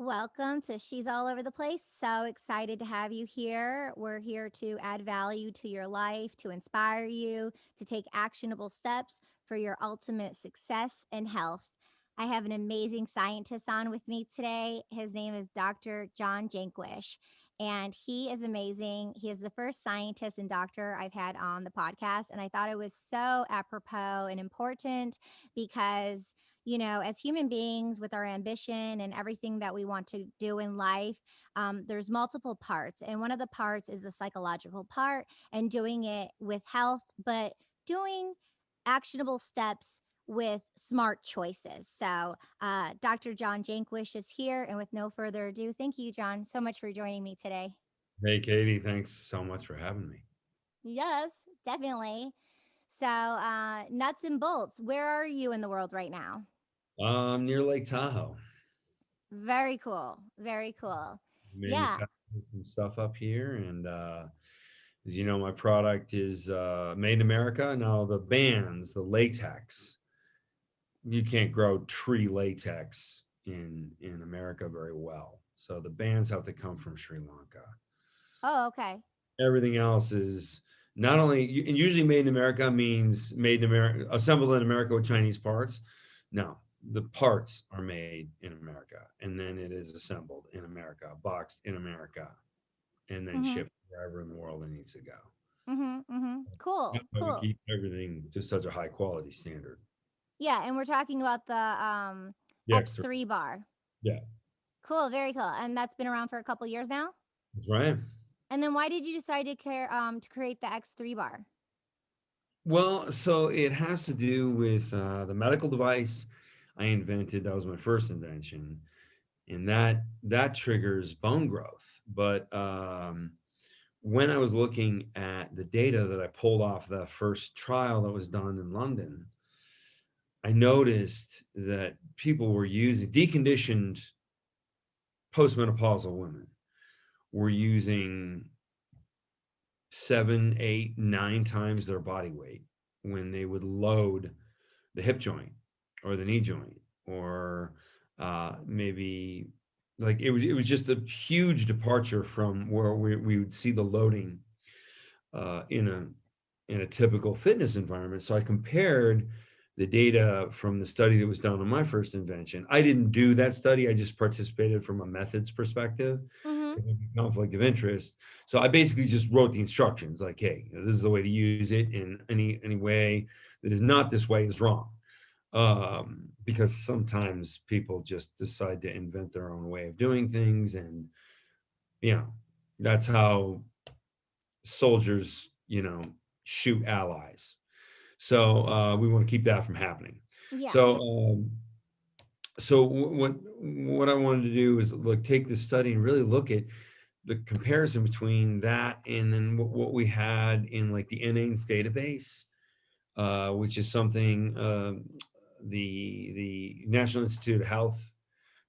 Welcome to She's All Over the Place. So excited to have you here. We're here to add value to your life, to inspire you, to take actionable steps for your ultimate success and health. I have an amazing scientist on with me today. His name is Dr. John Jaquish, and he is amazing. He is the first scientist and doctor I've had on the podcast, and I thought it was so apropos and important because as human beings with our ambition and everything that we want to do in life, there's multiple parts. And one of the parts is the psychological part and doing it with health, but doing actionable steps with smart choices. So, Dr. John Jaquish is here. And with no further ado, thank you, John, so much for joining me today. Hey, Katie, thanks so much for having me. Yes, definitely. So, nuts and bolts, where are you in the world right now? Near Lake Tahoe. Very cool. Very cool. Yeah. Manufacturing some stuff up here, and as you know, my product is made in America. Now, the bands, the latex, you can't grow tree latex in America very well. So the bands have to come from Sri Lanka. Oh, okay. Everything else is not only and usually made in America means made in America, assembled in America with Chinese parts. No, the parts are made in America, and then it is assembled in America, boxed in America, and then Mm-hmm. shipped wherever in the world it needs to go. Mm-hmm. Mm-hmm. That's Cool. why we Cool. keep everything to such a high quality standard. Yeah, and we're talking about the The X3, X3 bar. yeah, Cool, very cool. And that's been around for a couple years now. that's right. And then why did you decide to create the X3 bar? Well, so it has to do with the medical device I invented. That was my first invention, and that triggers bone growth. But when I was looking at the data that I pulled off the first trial that was done in London, I noticed that people were using deconditioned postmenopausal women were using 7, 8, 9 times their body weight when they would load the hip joint or the knee joint or maybe like it was just a huge departure from where we would see the loading in a typical fitness environment. So I compared the data from the study that was done on my first invention. I didn't do that study. I just participated from a methods perspective Mm-hmm. because of the conflict of interest. So I basically just wrote the instructions like, hey, this is the way to use it in any way that is not this way is wrong. Because sometimes people just decide to invent their own way of doing things, and you know that's how soldiers, shoot allies. So we want to keep that from happening. Yeah. So what I wanted to do is look take this study and really look at the comparison between that and then what we had in like the NAINS database, which is something the National Institute of Health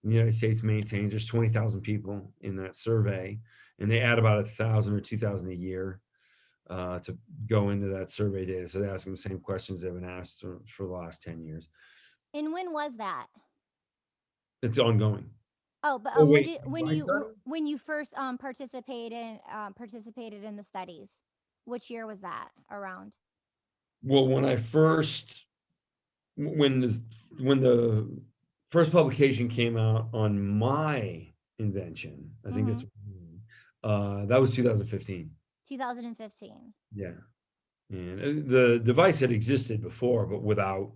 in the United States maintains. There's 20,000 people in that survey, and they add about 1,000 or 2,000 a year to go into that survey data. So they ask them the same questions they've been asked for the last 10 years. And when was that? It's ongoing. Oh, but Oh, when wait, did when my you study? when you first participated in the studies? Which year was that around? Well, when the, when the first publication came out on my invention, I think Mm-hmm. that's, that was 2015. 2015. Yeah. And the device had existed before, but without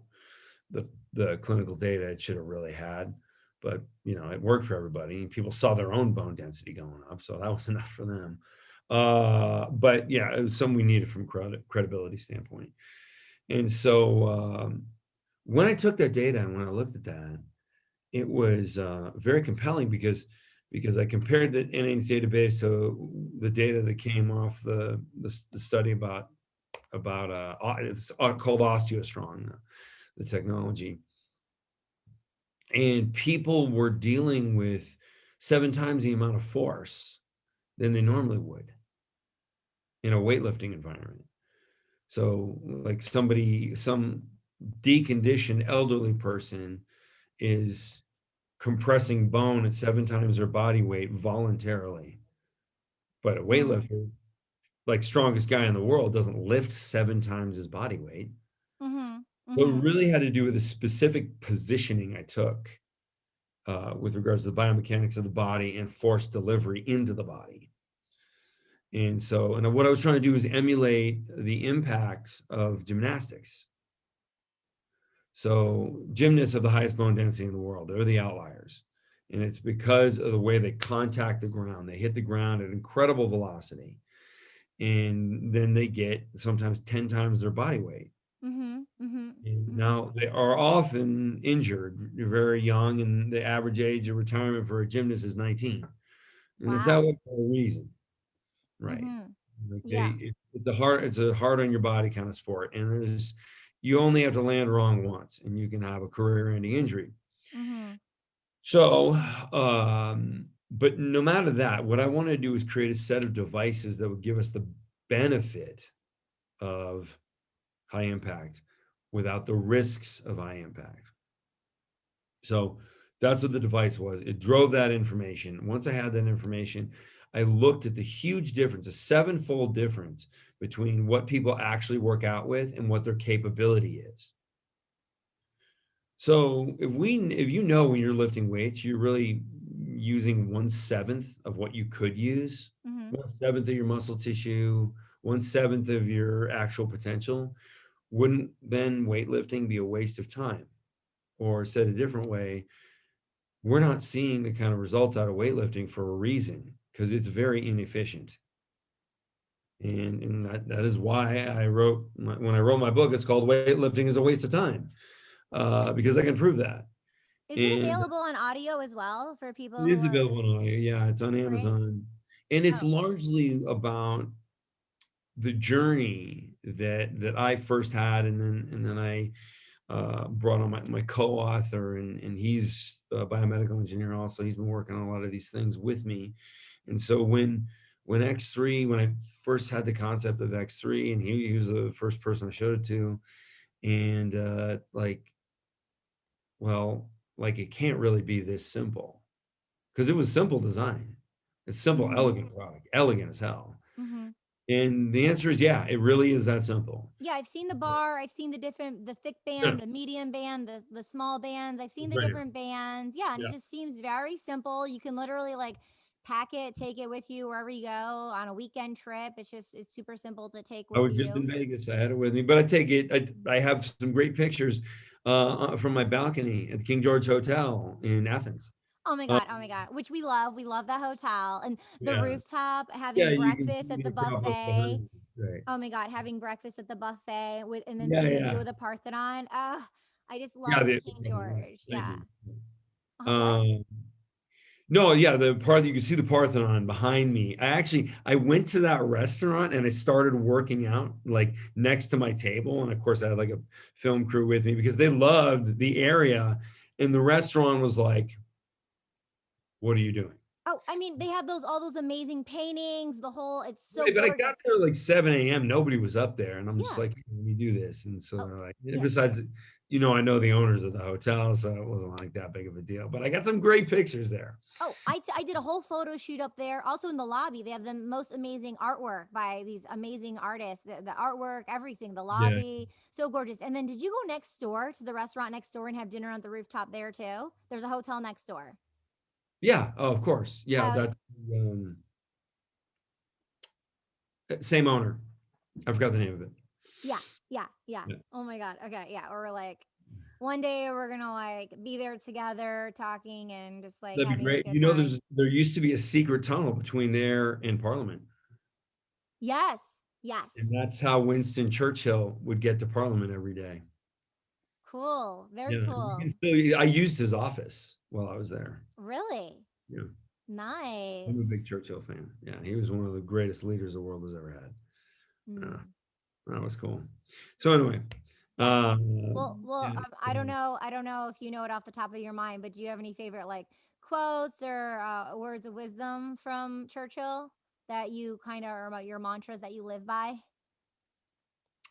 the clinical data it should have really had. But it worked for everybody. People saw their own bone density going up, so that was enough for them. But yeah, it was something we needed from credibility standpoint. And so when I took that data and when I looked at that, it was very compelling because I compared the NAINS database to the data that came off the study about it's called OsteoStrong, the technology, and people were dealing with 7 times the amount of force than they normally would in a weightlifting environment. So, like some deconditioned elderly person is compressing bone at 7 times their body weight voluntarily. But a Mm-hmm. weightlifter, like strongest guy in the world, doesn't lift 7 times his body weight. Mm-hmm. So it Mm-hmm. really had to do with the specific positioning I took with regards to the biomechanics of the body and force delivery into the body. And so, and what I was trying to do is emulate the impacts of gymnastics. So gymnasts have the highest bone density in the world. They're the outliers. And it's because of the way they contact the ground. They hit the ground at incredible velocity. And then they get sometimes 10 times their body weight. Mm-hmm. Mm-hmm. And Mm-hmm. now they are often injured. They're very young, and the average age of retirement for a gymnast is 19. And it's that Wow. way for a reason, right? Mm-hmm. Like Yeah. it's a hard on your body kind of sport. And you only have to land wrong once and you can have a career-ending injury. Mm-hmm. So, but no matter that, what I want to do is create a set of devices that would give us the benefit of high impact without the risks of high impact. So that's what the device was. It drove that information. Once I had that information, I looked at the huge difference, a sevenfold difference between what people actually work out with and what their capability is. So if you know when you're lifting weights, you're really using 1/7 of what you could use, Mm-hmm. 1/7 of your muscle tissue, 1/7 of your actual potential. Wouldn't then weightlifting be a waste of time? Or said a different way, we're not seeing the kind of results out of weightlifting for a reason, because it's very inefficient. And that is why when I wrote my book, it's called Weightlifting is a Waste of Time, because I can prove that. Is it And available on audio as well for people it who is are available on audio. Yeah, it's on great? Amazon. And it's Oh, largely about the journey that I first had, and then I brought on my co-author, and he's a biomedical engineer also. He's been working on a lot of these things with me. And so when X3, when I first had the concept of X3, and he was the first person I showed it to, and well, like it can't really be this simple, because it was simple design. It's simple, mm-hmm. elegant product, elegant as hell. Mm-hmm. And the answer is yeah, it really is that simple. Yeah, I've seen the bar. I've seen the thick Yeah, band, the medium band, the small bands. I've seen the right. different bands. Yeah, and it Yeah. just seems very simple. You can literally like pack it, take it with you wherever you go on a weekend trip. It's super simple to take I with was just you. in Vegas. I had it with me, but I take it. I have some great pictures from my balcony at the King George Hotel in Athens. Oh my Uh, god, oh my god. Which we love. We love the hotel and the yeah, rooftop, yeah. having You can see breakfast at the the Acropolis buffet. behind me. Right. Oh my god, having breakfast at the buffet with and then Yeah, seeing the view yeah, of the Parthenon. I just yeah. love King George. Thank Yeah. you. What? Um, no, yeah, the part you can see the Parthenon behind me. I went to that restaurant and I started working out like next to my table, and of course I had like a film crew with me because they loved the area, and the restaurant was like, "What are you doing?" Oh, I mean, they have all those amazing paintings, the whole it's so Right, but I got gorgeous. there like 7 a.m. Nobody was up there, and I'm just Yeah. like, "Let me do this." And so Oh, they're like, yeah. besides, I know the owners of the hotel, so it wasn't like that big of a deal. But I got some great pictures there. Oh, I did a whole photo shoot up there. Also in the lobby, they have the most amazing artwork by these amazing artists. The artwork, everything, the Yeah, lobby, so gorgeous. And then did you go next door to the restaurant next door and have dinner on the rooftop there too? There's a hotel next door. yeah. Oh, of course. Yeah, Oh, that um, same owner. I forgot the name of it. yeah, yeah, yeah. Yeah. Oh my God. Okay, yeah. Or like one day we're gonna like be there together talking and just like That'd be having a great. good time. There used to be a secret tunnel between there and Parliament, Yes, yes. and that's how Winston Churchill would get to Parliament every day. Cool. Very Yeah, you cool. can still. I used his office while I was there. Really Yeah. I'm a nice. big Churchill fan. Yeah, he was one of the greatest leaders the world has ever had. Yeah, Mm, that was cool. So anyway, yeah. uh, Well, yeah, I don't know. I don't know if you know it off the top of your mind, but do you have any favorite like quotes or words of wisdom from Churchill that you kind of are about your mantras that you live by?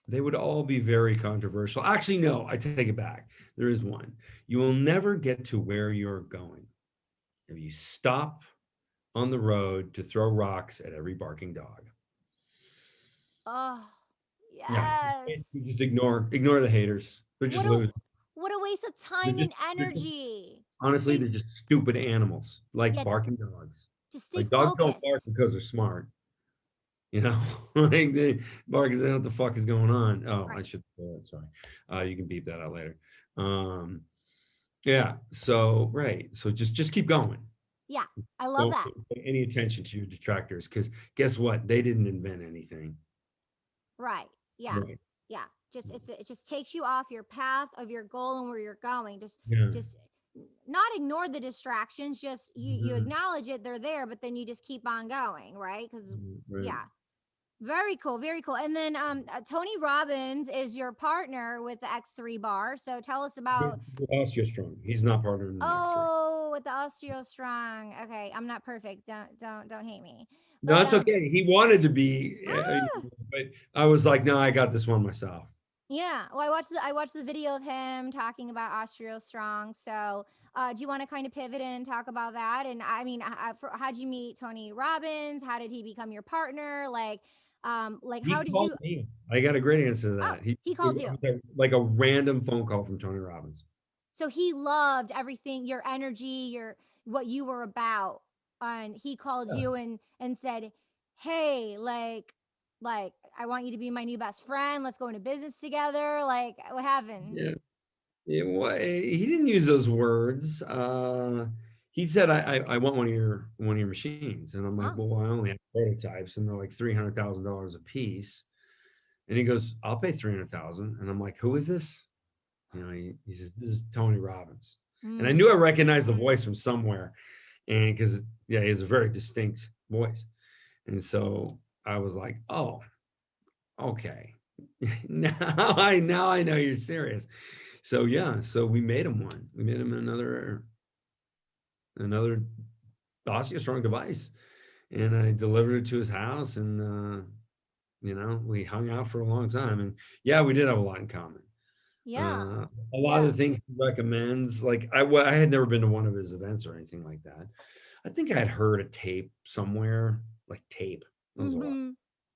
they would all be very controversial. Actually, no, I take it back. There is one. You will never get to where you're going if you stop on the road to throw rocks at every barking dog. Oh, Yeah, yes. you just ignore the haters. They're just What a losing. what a waste of They're time just, and they're just energy. Just honestly, stay they're just stupid animals, like yeah, barking dogs. just stay Like dogs don't bark focused. because they're smart, you know. Like they bark because they know what the fuck is going on. Oh, I Right. should. Sorry, you can beep that out later. Um, yeah. So right. So just keep going. Yeah. I love Don't that. pay any attention to your detractors because guess what? They didn't invent anything. Right. Yeah. Right. Yeah. It just takes you off your path of your goal and where you're going. Yeah. Just not ignore the distractions. Just you Mhm. acknowledge it, they're there, but then you just keep on going, right? Because Right. yeah, very cool, very cool. And then Tony Robbins is your partner with the X3 bar. So tell us about OsteoStrong. He's not part of the next three. with the OsteoStrong. Okay, I'm not perfect. Don't hate me. No, But it's okay. He wanted to be, ah, but I was like, no, I got this one myself. yeah. Well, I watched the video of him talking about OsteoStrong. So, do you want to kind of pivot and talk about that? And I mean, how'd you meet Tony Robbins? How did he become your partner? Like He how did called you? me. I got a great answer to Oh, that. he It called you. was like a random phone call from Tony Robbins. So he loved everything, your energy, your what you were about. And he called Yeah. you and said, "Hey, like I want you to be my new best friend. Let's go into business together." Like what happened? Yeah. He didn't use those words. He said, I want one of your machines. And I'm like, Oh. well, I only have prototypes and they're like $300,000 a piece. And he goes, I'll pay 300,000. And I'm like, who is this? You know, he says, this is Tony Robbins. And I Mm. knew I recognized the voice from somewhere. And because, yeah, he has a very distinct voice. And so I was like, oh, okay. Now I know you're serious. So yeah, so we made him one. We made him another OsteoStrong device. And I delivered it to his house and we hung out for a long time. And yeah, we did have a lot in common. Yeah. Uh, a lot of Yeah. the things he recommends, like I had never been to one of his events or anything like that. I think I had heard a tape somewhere, like tape. That was a lot. Mhm.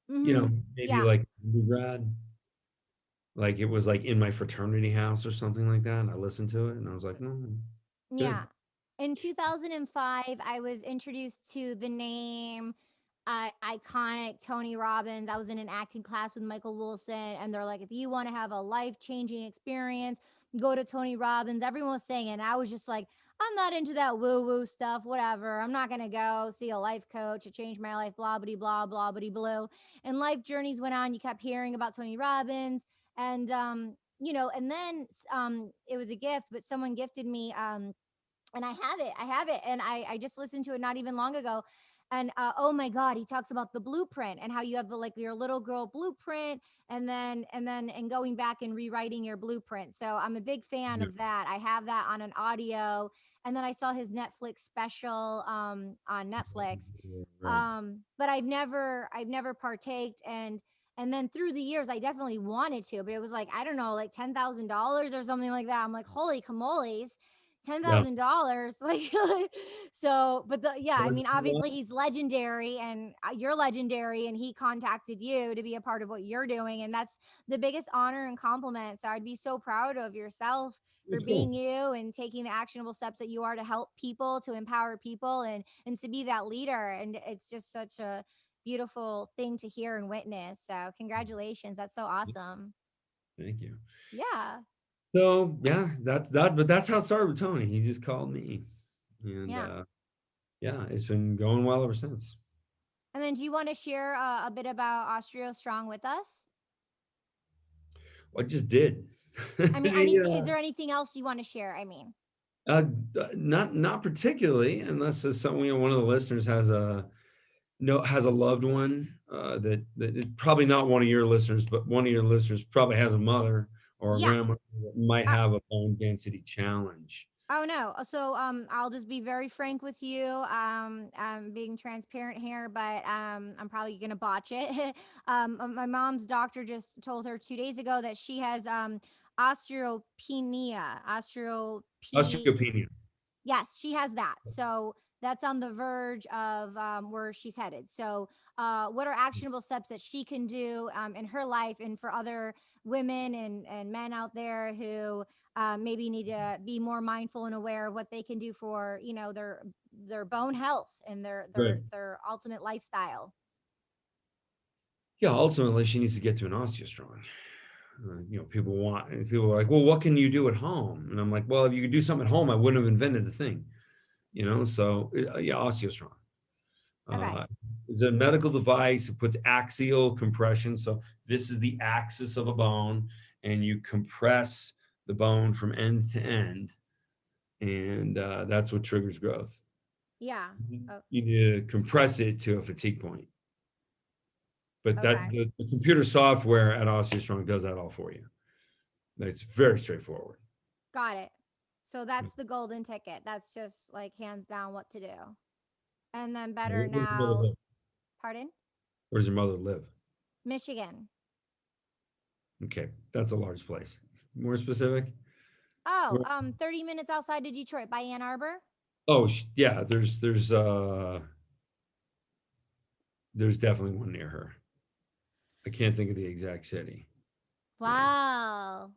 Mhm. Maybe Yeah. like undergrad, like it was like in my fraternity house or something like that. And I listened to it and I was like, no, Yeah. good. In 2005, I was introduced to the name iconic Tony Robbins. I was in an acting class with Michael Wilson, and they're like, if you want to have a life changing experience, go to Tony Robbins. Everyone was saying it. And I was just like, I'm not into that woo woo stuff, whatever. I'm not going to go see a life coach. It changed my life, blah, blah, blah, blah, blah, blue. And life journeys went on. You kept hearing about Tony Robbins. And, and then it was a gift, but someone gifted me and I have it and I just listened to it not even long ago. And oh my god, he talks about the blueprint and how you have the like your little girl blueprint, and going back and rewriting your blueprint. So I'm a big fan Yeah, of that. I have that on an audio, and then I saw his Netflix special on Netflix. right. But I've never partaked, and then through the years I definitely wanted to, but it was like, I don't know, like $10,000 or something like that. I'm like, holy camoles, ten Yeah. thousand dollars, like so. But yeah, I But mean, obviously he's legendary, and you're legendary, and he contacted you to be a part of what you're doing, and that's the biggest honor and compliment. So I'd be so proud of yourself for it's being cool. you and taking the actionable steps that you are to help people, to empower people, and to be that leader. And it's just such a beautiful thing to hear and witness. So congratulations, that's so awesome. Thank you. Yeah. So yeah, but that's how it started with Tony. He just called me. And Yeah. yeah, it's been going well ever since. And then do you want to share a bit about Austria Strong with us? I just did. I mean, is The, there anything else you want to share? I mean, not particularly, unless it's some, one of the listeners has a no has a loved one that probably not one of your listeners, but one of your listeners probably has a mother or a yeah. grandmother that might Uh, have a bone density challenge. Oh no. So I'll just be very frank with you. I'm being transparent here, but I'm probably gonna botch it. My mom's doctor just told her 2 days ago that she has osteopenia. Osteopenia. Yes, she has that. So that's on the verge of where she's headed. So, what are actionable steps that she can do in her life and for other women and men out there who maybe need to be more mindful and aware of what they can do for their bone health and Right. their ultimate lifestyle. Yeah, ultimately she needs to get to an osteostrong. People are like, well, what can you do at home? And I'm like, well, if you could do something at home, I wouldn't have invented the thing. So yeah, osteostrong. Okay. Uh, it's a medical device. It puts axial compression. So this is the axis of a bone, and you compress the bone from end to end, and that's what triggers growth. Yeah. You Oh, need to compress it to a fatigue point. But that okay. the computer software at OsteoStrong does that all for you. It's very straightforward. Got it. So that's the golden ticket. That's just like hands down what to do. And then better Where does your mother now. live? Pardon? Where does your mother live? Michigan. Okay, that's a large place. More specific? Oh, Where- 30 minutes outside of Detroit by Ann Arbor. Oh, yeah. There's definitely one near her. I can't think of the exact city. Yeah. Wow.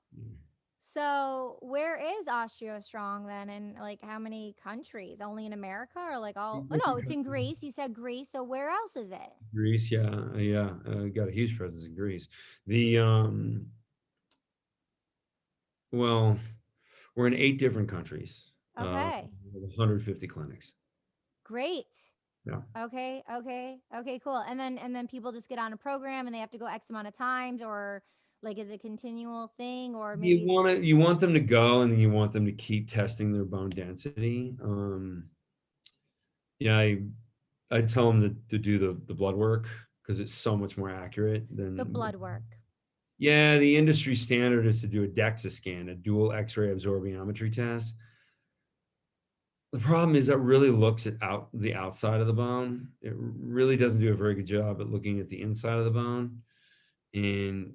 So where is OsteoStrong then? And like how many countries? Only in America or like all? Oh no, Different it's in countries. Greece. You said Greece. So where else is it? Greece, yeah, yeah. Got a huge presence in Greece. The well, we're in 8 different countries. Okay. With 150 clinics. Great. Yeah. Okay. Okay. Okay. Cool. And then people just get on a program and they have to go X amount of times, or like is it a continual thing, or maybe You want them to go, and then you want them to keep testing their bone density. Yeah, I tell them to do the blood work because it's so much more accurate the than blood work. yeah, the industry standard is to do a DEXA scan, a dual X-ray absorptiometry test. The problem is that really looks at the outside of the bone. It really doesn't do a very good job at looking at the inside of the bone. And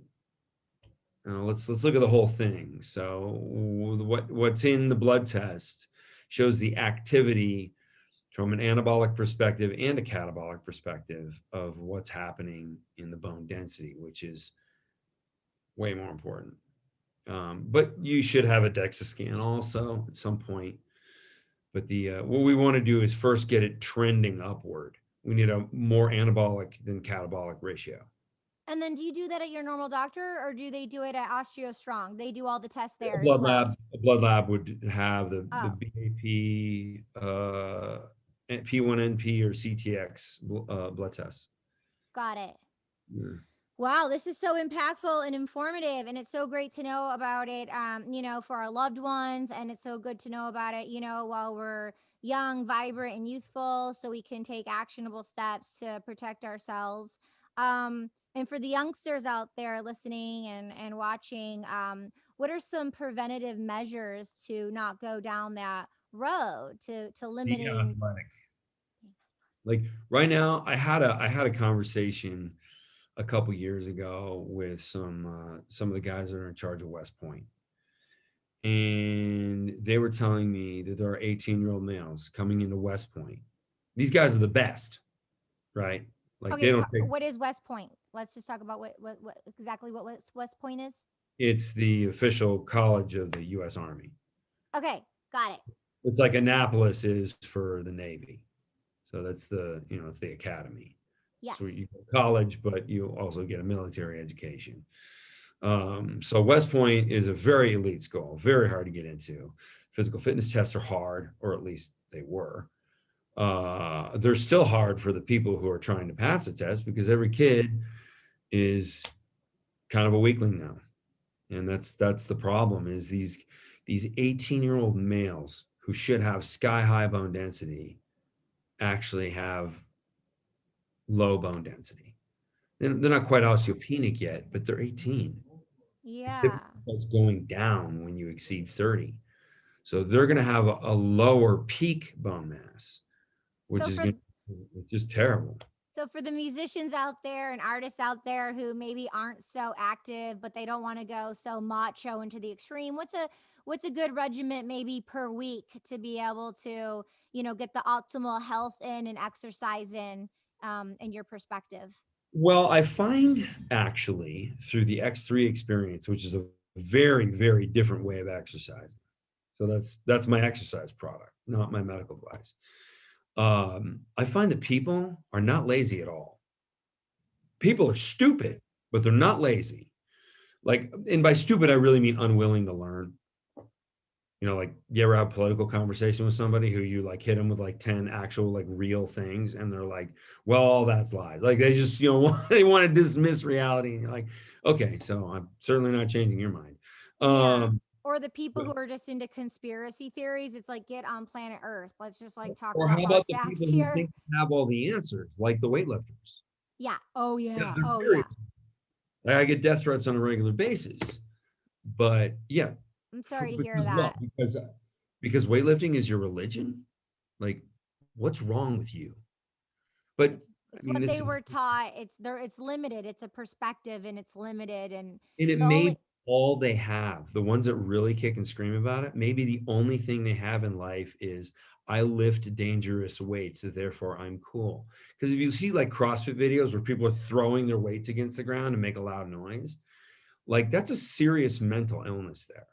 let's look at the whole thing. So what's in the blood test shows the activity from an anabolic perspective and a catabolic perspective of what's happening in the bone density, which is way more important. But you should have a DEXA scan also at some point. But the what we want to do is first get it trending upward. We need a more anabolic than catabolic ratio. And then do you do that at your normal doctor or do they do it at OsteoStrong? They do all the tests A there as blood well. lab, a blood lab would have the Oh, BAP, P1NP or CTX blood tests. got it. Yeah. Wow, this is so impactful and informative, and it's so great to know about it. For our loved ones, and it's so good to know about it. While we're young, vibrant, and youthful, so we can take actionable steps to protect ourselves. And for the youngsters out there listening and watching, what are some preventative measures to not go down that road to Be limiting? athletic. Like right now, I had a conversation a couple years ago with some of the guys that are in charge of West Point, and they were telling me that there are 18-year-old males coming into West Point. These guys are the best, right? Like they Okay, don't take what is West Point? Let's just talk about what exactly what West Point is. it's the official college of the U.S. Army. Okay, got it. It's like Annapolis is for the Navy. So that's it's the academy. So Yes. you go to college, but you also get a military education. So West Point is a very elite school, very hard to get into. Physical fitness tests are hard, or at least they were. They're still hard for the people who are trying to pass the test because every kid is kind of a weakling now, and that's the problem. Is these 18-year-old males who should have sky high bone density actually have low bone density. They're not quite osteopenic yet, but they're 18. It Yeah. starts going down when you exceed 30. So they're going to have a lower peak bone mass, which So is for going to just terrible. So for the musicians out there and artists out there who maybe aren't so active, but they don't want to go so macho into the extreme, what's a good regiment maybe per week to be able to, get the optimal health in and exercise in your perspective? Well, I find actually through the X3 experience, which is a very, very different way of exercising. So that's my exercise product, not my medical device. I find that people are not lazy at all. People are stupid, but they're not lazy. Like, and by stupid, I really mean unwilling to learn. Like you ever have a political conversation with somebody who you like hit them with like 10 actual like real things, and they're like, well, all that's lies. Like they just, they want to dismiss reality. And you're like, okay, so I'm certainly not changing your mind. Yeah. Um, Or the people but- who are just into conspiracy theories. It's like, get on planet Earth. Let's just like talk or about how hard about the facts people who here. think they have all the answers, like the weightlifters? Yeah. Oh Yeah, yeah. they're Oh very, yeah. like, I get death threats on a regular basis. But yeah, I'm sorry to hear because what? that. Because weightlifting is your religion. Like, what's wrong with you? But It's I it's mean, what this they is, were taught. It's limited. It's a perspective and it's limited. And and it the may be only all they have. The ones that really kick and scream about it, maybe the only thing they have in life is I lift dangerous weights, so therefore I'm cool. Because if you see like CrossFit videos where people are throwing their weights against the ground and make a loud noise, like that's a serious mental illness there.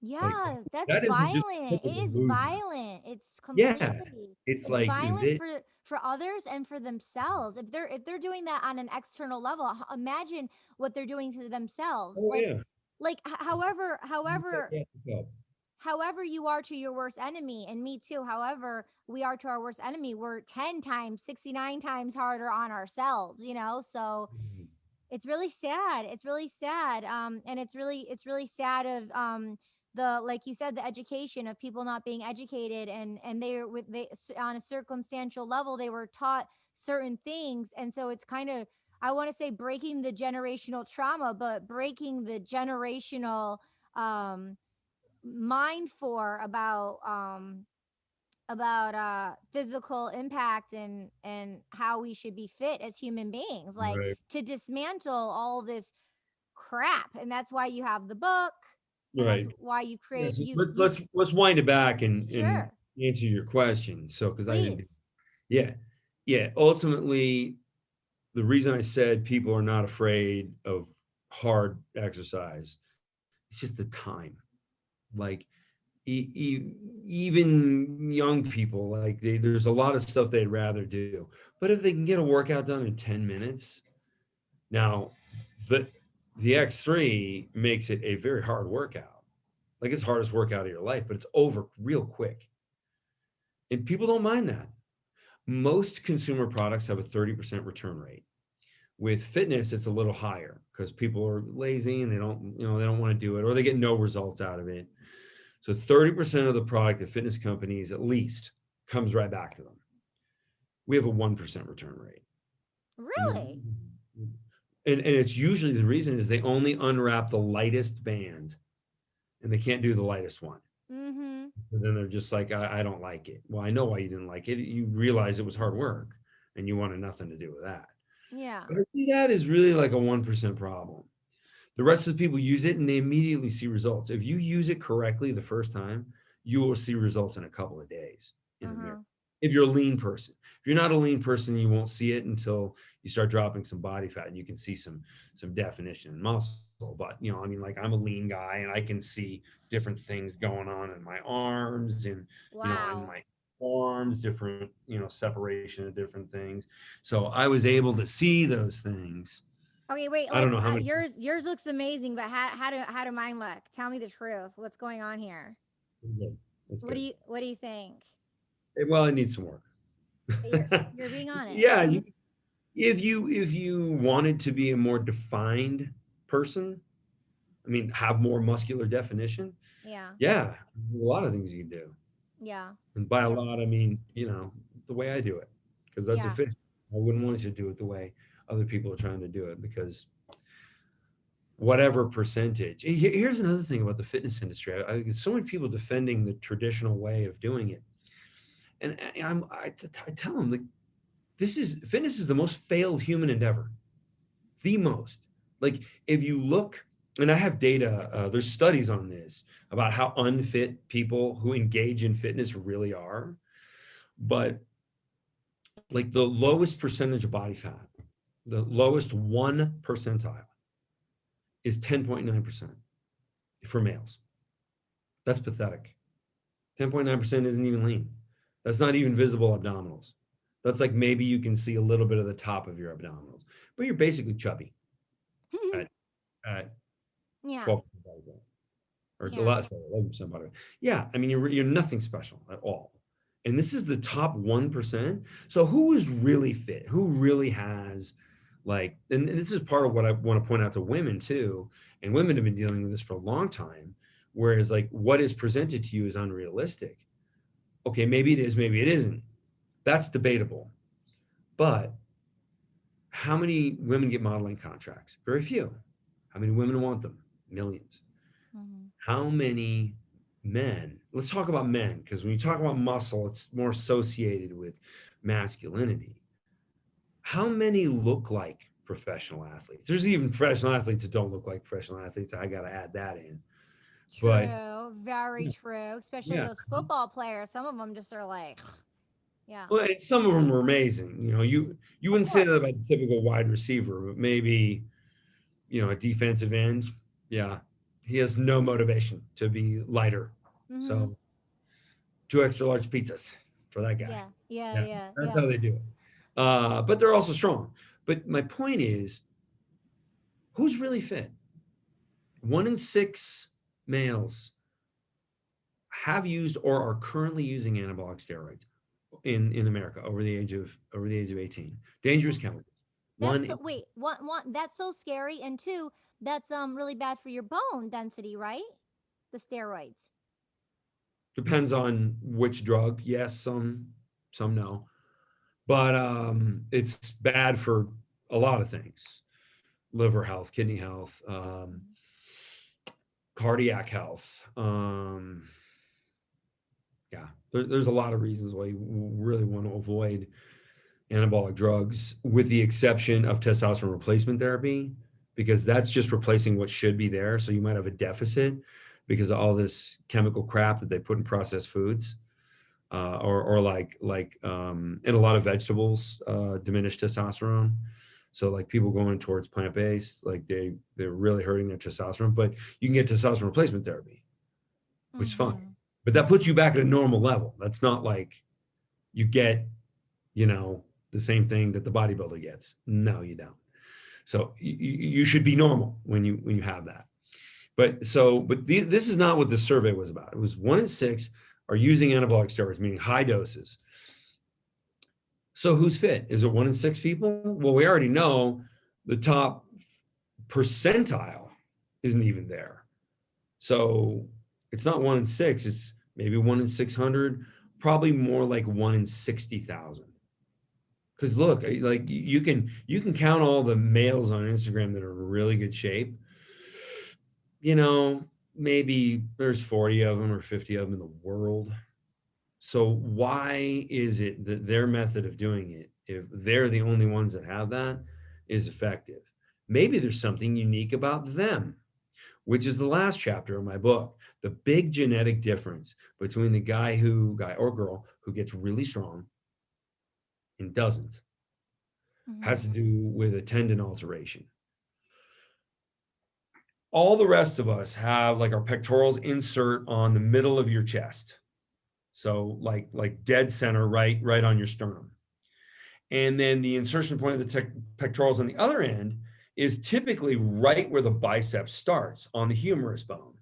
Like Yeah, that's that isn't just violent. It typical is movement. violent. It's Yeah, completely it's it's like violent for others and for themselves. If they're doing that on an external level, imagine what they're doing to themselves. oh Like yeah, like however however yeah, yeah. however you are to your worst enemy, and me too, however we are to our worst enemy, we're 10 times, 69 times harder on ourselves, so Mhm. it's really sad. It's really sad. And it's really sad of the, like you said, the education of people not being educated, and they on a circumstantial level they were taught certain things, and so it's kind of, I want to say, breaking the generational trauma, but breaking the generational um mind for about physical impact and how we should be fit as human beings, like Right, to dismantle all this crap. And that's why you have the book, and that's right. why you Yeah, create so you let's wind it back and sure, answer your question. So, because I didn't, please. yeah, yeah. Ultimately, the reason I said people are not afraid of hard exercise, it's just the time. Like even young people, like there's a lot of stuff they'd rather do. But if they can get a workout done in 10 minutes, now the the X3 makes it a very hard workout. Like it's the hardest workout of your life, but it's over real quick. And people don't mind that. Most consumer products have a 30% return rate. With fitness, it's a little higher because people are lazy and they don't want to do it, or they get no results out of it. So 30% of the product that fitness companies at least comes right back to them. We have a 1% return rate. Really? And it's usually the reason is they only unwrap the lightest band and they can't do the lightest one. Mm-hmm. And then they're just like, I don't like it. Well, I know why you didn't like it. You realize it was hard work and you wanted nothing to do with that. Yeah. But I see that is really like a 1% problem. The rest of the people use it and they immediately see results. If you use it correctly the first time, you will see results in a couple of days in the mirror. Uh-huh. If you're a lean person, if you're not a lean person, you won't see it until you start dropping some body fat and you can see some definition in muscle. But I mean, like I'm a lean guy and I can see different things going on in my arms and in Wow. my arms, different separation of different things. So I was able to see those things. Okay, wait, I don't let's know how many. yours looks amazing, but how do mine look? Tell me the truth. What's going on here? Good. That's What do good. you what do you think? Well, it needs some work. You're being Yeah, honest. if you wanted to be a more defined person, I mean, have more muscular definition, Yeah. yeah, a lot of things you can do. Yeah. And by a lot, I mean, the way I do it, because that's Yeah. efficient. I wouldn't want you to do it the way other people are trying to do it because whatever percentage. Here's another thing about the fitness industry. I get so many people defending the traditional way of doing it. And I tell them, like, fitness is the most failed human endeavor, the most. Like, if you look, and I have data, there's studies on this about how unfit people who engage in fitness really are. But like the lowest percentage of body fat, the lowest 1 percentile is 10.9% for males. That's pathetic. 10.9% isn't even lean. That's not even visible abdominals. That's like maybe you can see a little bit of the top of your abdominals, but you're basically chubby at, at Yeah. 12% body fat, or a Yeah. lot, sorry, 11% body fat. Yeah, I mean, you're nothing special at all. And this is the top 1%. So who is really fit? Who really has, like, and this is part of what I want to point out to women too. And women have been dealing with this for a long time. Whereas, like, what is presented to you is unrealistic. Okay, maybe it is, maybe it isn't. That's debatable. But how many women get modeling contracts? Very few. How many women want them? Millions. Mhm. How many men? Let's talk about men, because when you talk about muscle, it's more associated with masculinity. How many look like professional athletes? There's even professional athletes that don't look like professional athletes. I got to add that in. But True. Very true. Especially yeah, those football players. Some of them just are like, yeah. well, and some of them are amazing. You Of wouldn't say that course. about the typical wide receiver, but maybe a defensive end. Yeah, he has no motivation to be lighter. Mm-hmm. So 2 extra large pizzas for that guy. Yeah. Yeah. Yeah, Yeah. that's Yeah. how they do it. But they're also strong. But my point is, who's really fit? 1 in 6 males have used or are currently using anabolic steroids in America over the age of 18. Dangerous chemicals. That's One, so, wait, one that's so scary, and two, that's really bad for your bone density, right? The steroids. depends on which drug. Yes, some no. But it's bad for a lot of things: liver health, kidney health, cardiac health. Yeah, there's a lot of reasons why you really want to avoid anabolic drugs, with the exception of testosterone replacement therapy, because that's just replacing what should be there. So you might have a deficit because of all this chemical crap that they put in processed foods, or and a lot of vegetables diminish testosterone. So like people going towards plant-based, like they're really hurting their testosterone. But you can get testosterone replacement therapy, which is fine. Mm-hmm. But that puts you back at a normal level. That's not like you get, you know, the same thing that the bodybuilder gets. No, you don't. So you should be normal when you have that. This is not what the survey was about. It was 1 in 6 are using anabolic steroids, meaning high doses. So who's fit? Is it 1 in 6 people? Well, we already know the top percentile isn't even there. So it's not 1 in 6. It's maybe 1 in 600. Probably more like 1 in 60,000. Because look, like you can count all the males on Instagram that are in really good shape. Maybe there's 40 of them or 50 of them in the world. So why is it that their method of doing it, if they're the only ones that have that, is effective? Maybe there's something unique about them, which is the last chapter of my book. The big genetic difference between the guy or girl who gets really strong and doesn't has Mm-hmm. to do with a tendon alteration. All the rest of us have like our pectorals insert on the middle of your chest. So like dead center, right on your sternum. And then the insertion point of the pectorals on the other end is typically right where the bicep starts, on the humerus bone.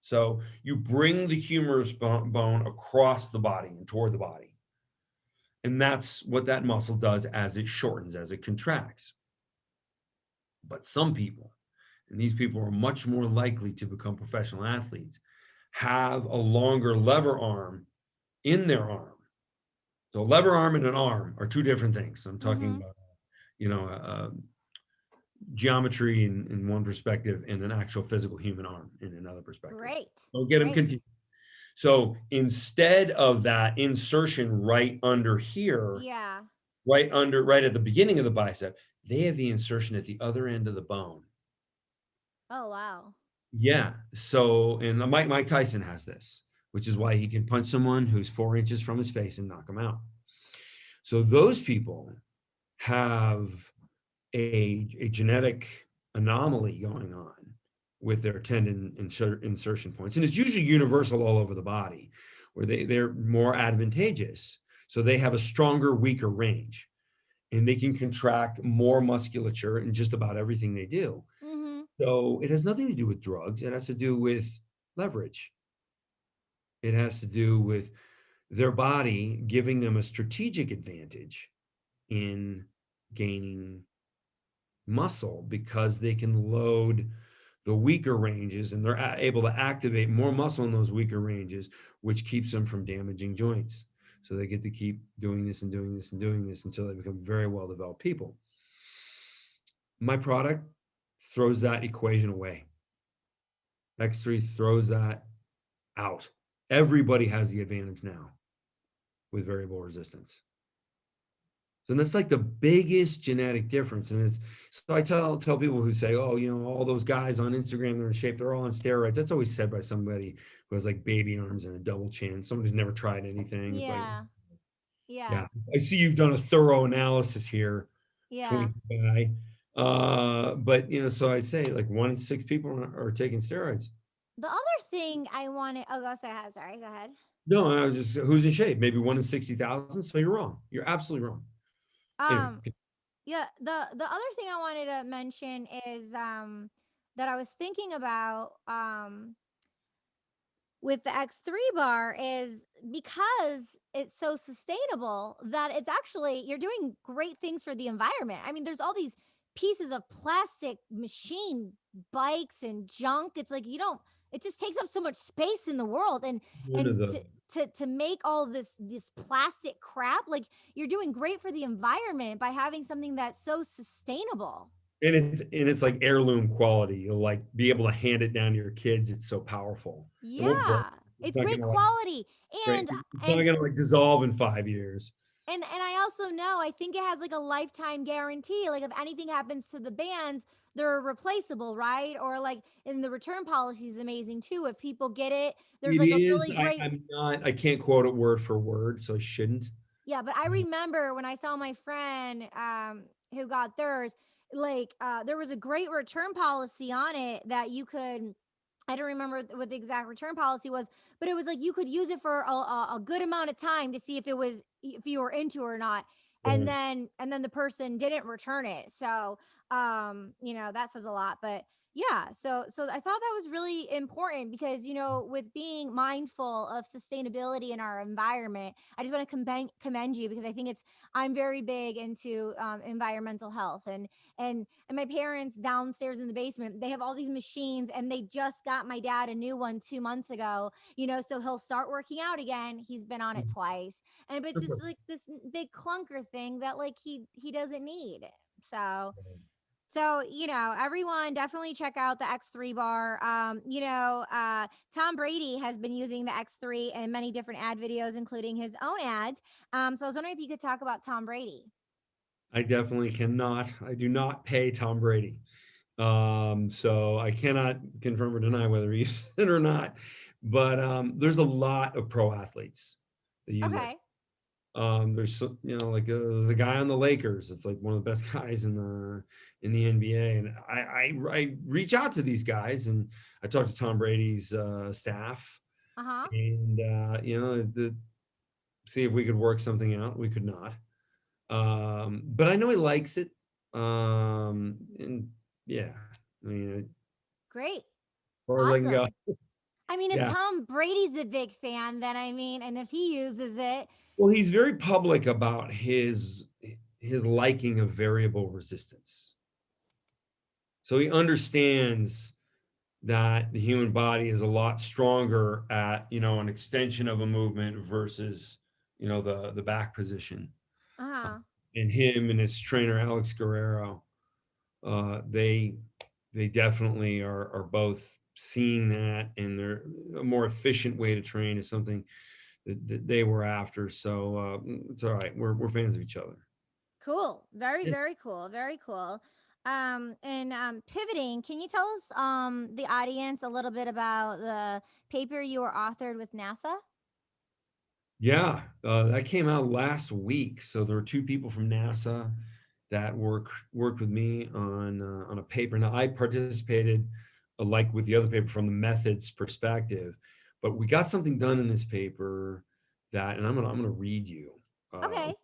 So you bring the humerus bone across the body and toward the body. And that's what that muscle does as it shortens, as it contracts. But some people, and these people are much more likely to become professional athletes, have a longer lever arm in their arm. So a lever arm and an arm are two different things. I'm talking Mm-hmm. about, you know, geometry in one perspective and an actual physical human arm in another perspective. Great. Don't get them Great. confused. So instead of that insertion right under here, Yeah. right at the beginning of the bicep, they have the insertion at the other end of the bone. Oh, wow. Yeah. So, and Mike Tyson has this, which is why he can punch someone who's 4 inches from his face and knock them out. So those people have a genetic anomaly going on with their tendon insertion points. And it's usually universal all over the body, where they're more advantageous. So they have a stronger, weaker range, and they can contract more musculature in just about everything they do. Mm-hmm. So it has nothing to do with drugs. It has to do with leverage. It has to do with their body giving them a strategic advantage in gaining muscle because they can load the weaker ranges and they're able to activate more muscle in those weaker ranges, which keeps them from damaging joints. So they get to keep doing this and doing this and doing this until they become very well developed people. My product throws that equation away. X3 throws that out. Everybody has the advantage now with variable resistance. So that's like the biggest genetic difference. And it's so I tell people who say, oh, all those guys on Instagram, they're in shape, they're all on steroids. That's always said by somebody who has like baby arms and a double chin, somebody who's never tried anything. It's like, Yeah. Yeah. yeah, I see you've done a thorough analysis here, Yeah. twink guy. But so I say like 1 in 6 people are taking steroids. The other thing I wanted, oh, go say hi. Sorry. Go ahead. No, I was just who's in shape? Maybe 1 in 60,000. So you're wrong. You're absolutely wrong. Anyway, Um, yeah, the other thing I wanted to mention is that I was thinking about with the X3 bar is because it's so sustainable that it's actually you're doing great things for the environment. I mean, there's all these pieces of plastic machine bikes and junk. It's like you don't it just takes up so much space in the world one of and the to make all this plastic crap, like you're doing great for the environment by having something that's so sustainable. and it's like heirloom quality. You'll like be able to hand it down to your kids. It's so powerful. It won't break. Yeah. It's It's not great gonna like quality. break. And It's not and gonna like dissolve in 5 years. And I also know I think it has like a lifetime guarantee. Like if anything happens to the bands, they're replaceable, right? Or like in the return policy is amazing too. If people get it, there's It like a is. really great I'm not. I can't quote it word for word, so I shouldn't. yeah, but I remember when I saw my friend who got theirs, like there was a great return policy on it that you could I don't remember what the exact return policy was, but it was like you could use it for a good amount of time to see if you were into it or not. Right. And then the person didn't return it. So that says a lot. But yeah, so I thought that was really important because with being mindful of sustainability in our environment, I just want to commend you because I think I'm very big into environmental health and my parents downstairs in the basement, they have all these machines and they just got my dad a new one 2 months ago, so he'll start working out again. He's been on it twice. And but it's just like this big clunker thing that like he doesn't need. So everyone definitely check out the X3 bar. Tom Brady has been using the X3 in many different ad videos, including his own ads. So I was wondering if you could talk about Tom Brady. I definitely cannot. I do not pay Tom Brady. So I cannot confirm or deny whether he uses it or not. But there's a lot of pro athletes that use X. Okay. There's like there's a guy on the Lakers. It's like one of the best guys in the NBA, and I reach out to these guys and I talk to Tom Brady's staff, Uh-huh. and see if we could work something out. We could not, but I know he likes it, and yeah, I mean, as Great. far as I can go, Awesome. I mean, if yeah. Tom Brady's a big fan, then I mean, and if he uses it, Well, he's very public about his liking of variable resistance. So he understands that the human body is a lot stronger at, an extension of a movement versus, the back position. uh-huh. And him and his trainer, Alex Guerrero, They definitely are both seeing that, and they're a more efficient way to train is something that they were after. So it's all right. We're fans of each other. Cool. Very, Yeah. very cool. Very cool. And pivoting, can you tell us the audience a little bit about the paper you were authored with NASA? Yeah, that came out last week. So there were two people from NASA that worked with me on a paper. Now I participated, like with the other paper, from the methods perspective, but we got something done in this paper that, and I'm gonna read you Okay.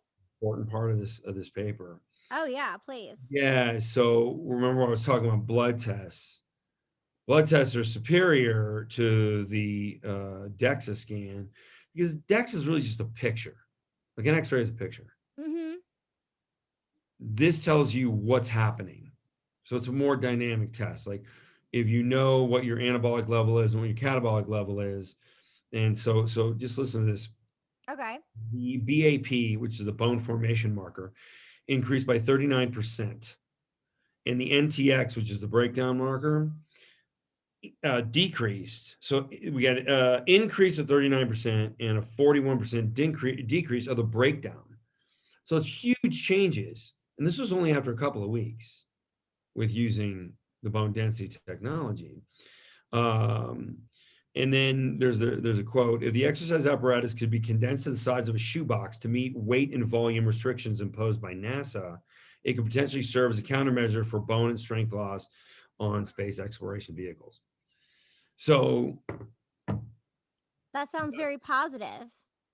important part of this paper. Oh yeah, please. Yeah. So remember I was talking about blood tests. Blood tests are superior to the DEXA scan because DEXA is really just a picture. Like an X-ray is a picture. Mm-hmm. This tells you what's happening. So it's a more dynamic test. Like if you know what your anabolic level is and what your catabolic level is. And so just listen to this. Okay. The BAP, which is the bone formation marker, increased by 39%. And the NTX, which is the breakdown marker, decreased. So we got increase of 39% and a 41% decrease of the breakdown. So it's huge changes. And this was only after a couple of weeks with using the bone density technology. Um, and then there's a quote: if the exercise apparatus could be condensed to the size of a shoebox to meet weight and volume restrictions imposed by NASA, it could potentially serve as a countermeasure for bone and strength loss on space exploration vehicles. So That sounds very positive.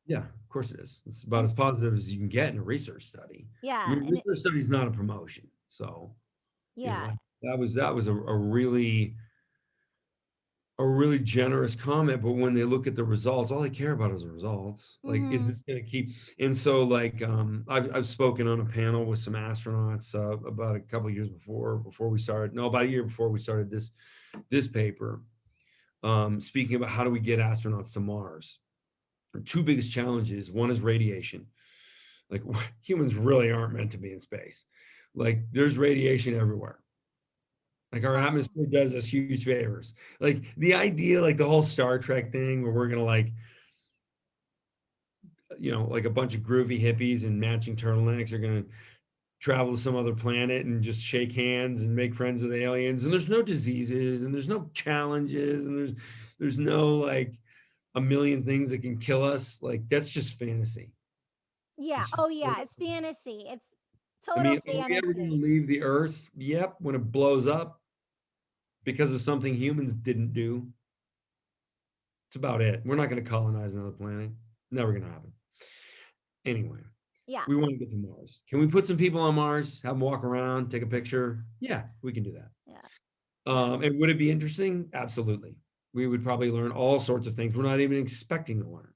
yeah, of course it is. It's about And as positive as you can get in a research study. I yeah, mean, and it, research study is not a promotion. So, yeah. that was a really generous comment. But when they look at the results, all they care about is the results. Like, is Mm-hmm. this going to keep? And so, like, I've spoken on a panel with some astronauts about a couple of years before we started. No, about a year before we started this paper. Speaking about how do we get astronauts to Mars. Two biggest challenges. One is radiation. Like humans really aren't meant to be in space. Like there's radiation everywhere. Like our atmosphere does us huge favors. Like the idea, like the whole Star Trek thing where we're gonna like, like a bunch of groovy hippies and matching turtlenecks are gonna travel to some other planet and just shake hands and make friends with aliens. And there's no diseases and there's no challenges and there's no like a million things that can kill us. Like that's just fantasy. Yeah. It's just, Oh yeah, it's fantasy. It's I total mean, are we ever going to fantasy. leave the Earth? Yep, when it blows up because of something humans didn't do. It's about it. We're not going to colonize another planet. Never going to happen. Anyway, Yeah. we want to get to Mars. Can we put some people on Mars, have them walk around, take a picture? Yeah, we can do that. Yeah. Yeah. And would it be interesting? Absolutely. We would probably learn all sorts of things we're not even expecting to learn.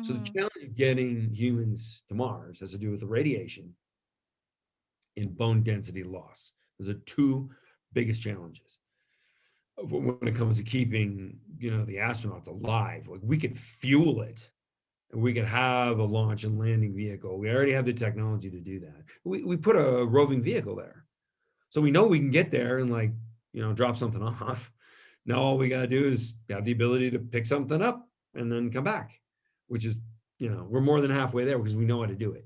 So the Mm-hmm. challenge of getting humans to Mars has to do with the radiation and bone density loss. Those are two biggest challenges when it comes to keeping the astronauts alive. Like we could fuel it and we could have a launch and landing vehicle. We already have the technology to do that. We put a roving vehicle there, so we know we can get there and like drop something off. Now all we got to do is have the ability to pick something up and then come back, which is we're more than halfway there because we know how to do it.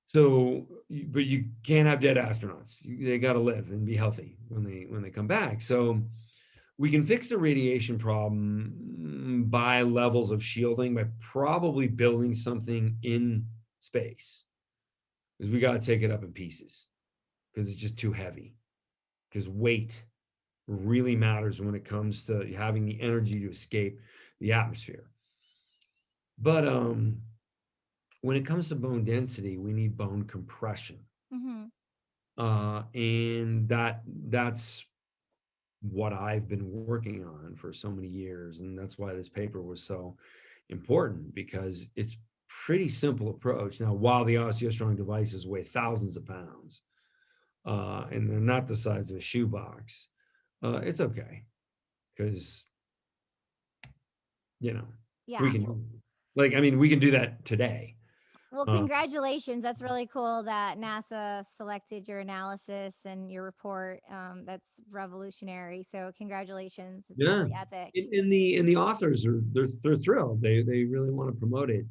So, but you can't have dead astronauts. They got to live and be healthy when they come back. So we can fix the radiation problem by levels of shielding by probably building something in space because we got to take it up in pieces because it's just too heavy. Because weight really matters when it comes to having the energy to escape the atmosphere. But when it comes to bone density, we need bone compression. Mm-hmm. And that's what I've been working on for so many years, and that's why this paper was so important because it's pretty simple approach. Now, while the OsteoStrong devices weigh thousands of pounds, and they're not the size of a shoebox, it's okay because you know Yeah. we can like I mean we can do that today. Well, Uh, congratulations. That's really cool that NASA selected your analysis and your report. That's revolutionary. So, congratulations. It's yeah, really epic. and the authors they're thrilled. They really want to promote it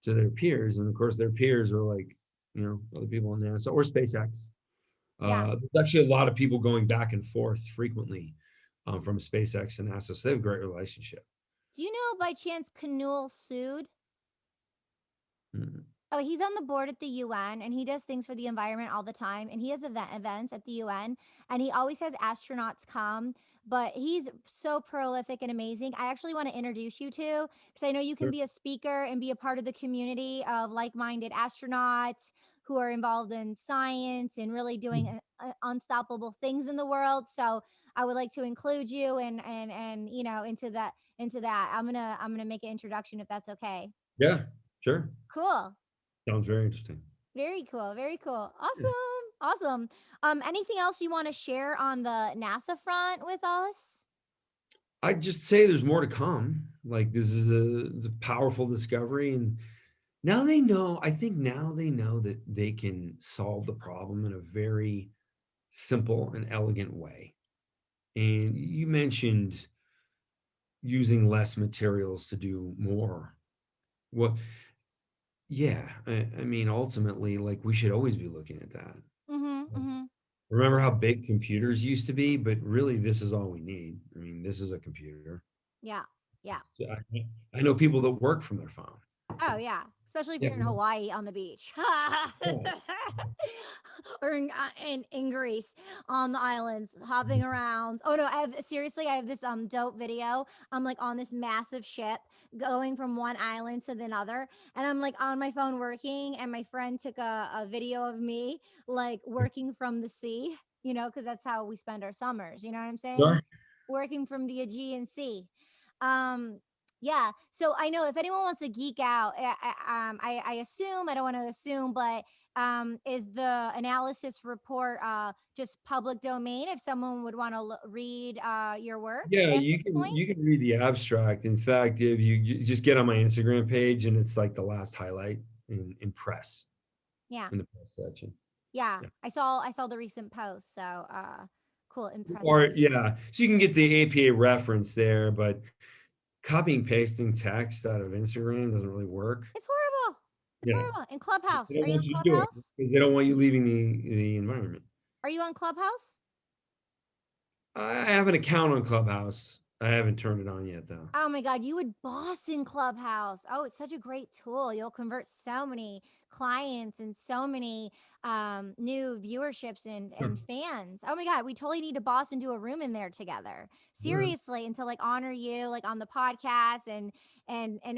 to their peers, and of course their peers are like, other people in NASA or SpaceX. Yeah. There's actually a lot of people going back and forth frequently, from SpaceX and NASA, so they have a great relationship. Do you know by chance Canul sued? Mm. Oh, he's on the board at the UN and he does things for the environment all the time. And he has events at the UN and he always has astronauts come. But he's so prolific and amazing. I actually want to introduce you to because I know you can Sure. be a speaker and be a part of the community of like minded astronauts who are involved in science and really doing unstoppable things in the world. So I would like to include you and into that. I'm gonna make an introduction if that's okay. Yeah, sure. Cool. Sounds very interesting. Very cool. Very cool. Yeah. Awesome. Awesome. Anything else you want to share on the NASA front with us? I'd just say there's more to come. Like this is a powerful discovery, and now they know. I think now they know that they can solve the problem in a very simple and elegant way. And you mentioned using less materials to do more. What? Yeah, I mean, ultimately, like we should always be looking at that. Mm-hmm. Um, Mm-hmm. Remember how big computers used to be, but really, this is all we need. I mean, this is a computer. Yeah. Yeah. Yeah, I know people that work from their phone. Oh yeah, especially if Yeah, you're in Hawaii on the beach, yeah, or in Greece on the islands, hopping around. Oh no, I have this dope video. I'm like on this massive ship going from one island to the other, and I'm like on my phone working, and my friend took a video of me like working from the sea. Because that's how we spend our summers. You know what I'm saying? sure. Working from the Aegean Sea. Um, yeah. So I know if anyone wants to geek out, I assume I don't want to assume, but is the analysis report just public domain? If someone would want to read your work Yeah, at you this can point, you can read the abstract. In fact, if you just get on my Instagram page, and it's like the last highlight in press yeah, in the press section. yeah. Yeah. I saw the recent post. So cool, Or impressive. yeah, so you can get the APA reference there, but copying pasting text out of Instagram doesn't really work. It's horrible. It's Yeah, horrible. In they Clubhouse, are don't you want on you to do it Clubhouse? because they don't want you leaving the environment. Are you on Clubhouse? I have an account on Clubhouse. I haven't turned it on yet though. Oh my God, you would boss in Clubhouse. Oh, it's such a great tool. You'll convert so many clients and so many new viewerships and Sure. fans. Oh my God, we totally need to boss and do a room in there together. All right. Seriously, and to like honor you like on the podcast and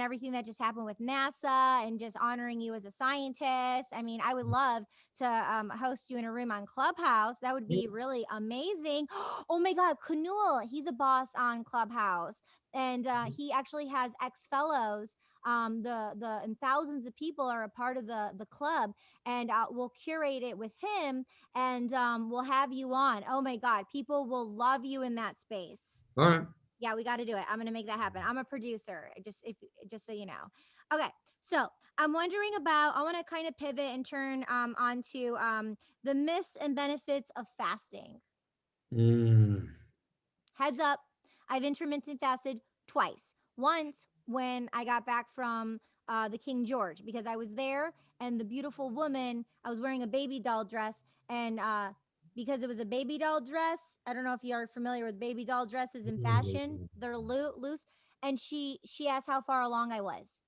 everything that just happened with NASA and just honoring you as a scientist. I mean, I would love to host you in a room on Clubhouse. That would Yeah. be really amazing. Oh my God, Kunul, he's a boss on Clubhouse and he actually has ex fellows. The and thousands of people are a part of the club, and we'll curate it with him, and we'll have you on. Oh my God, people will love you in that space. All right. Yeah, we got to do it. I'm gonna make that happen. I'm a producer, just so you know. Okay, so I'm wondering about. I want to kind of pivot and turn onto the myths and benefits of fasting. Mm, Heads up, I've intermittent fasted twice. Once when I got back from the King George because I was there and the beautiful woman, I was wearing a baby doll dress and because it was a baby doll dress, I don't know if you are familiar with baby doll dresses in fashion. They're loose and she asked how far along I was.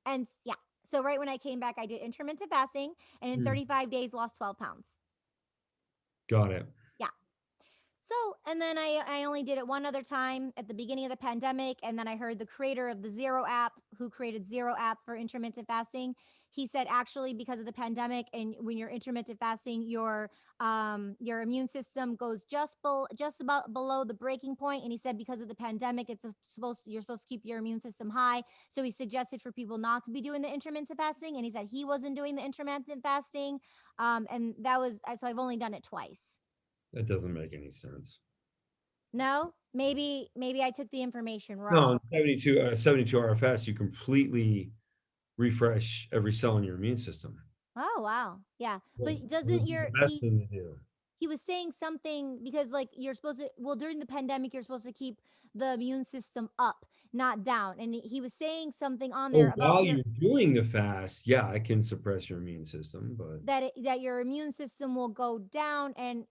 And yeah, so right when I came back I did intermittent fasting and in mm, 35 days lost 12 pounds. got it. Yeah. So, and then I only did it one other time at the beginning of the pandemic. And then I heard the creator of the Zero app, who created Zero app for intermittent fasting. He said actually because of the pandemic and when you're intermittent fasting, your immune system goes just about below the breaking point. And he said because of the pandemic, you're supposed to keep your immune system high. So he suggested for people not to be doing the intermittent fasting. And he said he wasn't doing the intermittent fasting. And that was so I've only done it twice. That doesn't make any sense. No, maybe I took the information No, wrong. 72 RFS, you completely refresh every cell in your immune system. Oh, wow. Yeah. Yeah, But it would doesn't be the your best thing to do. he was saying something because like you're supposed to, well, during the pandemic you're supposed to keep the immune system up, not down, and he was saying something on there Well, about while your you're doing the fast, yeah, it can suppress your immune system, but that your immune system will go down, and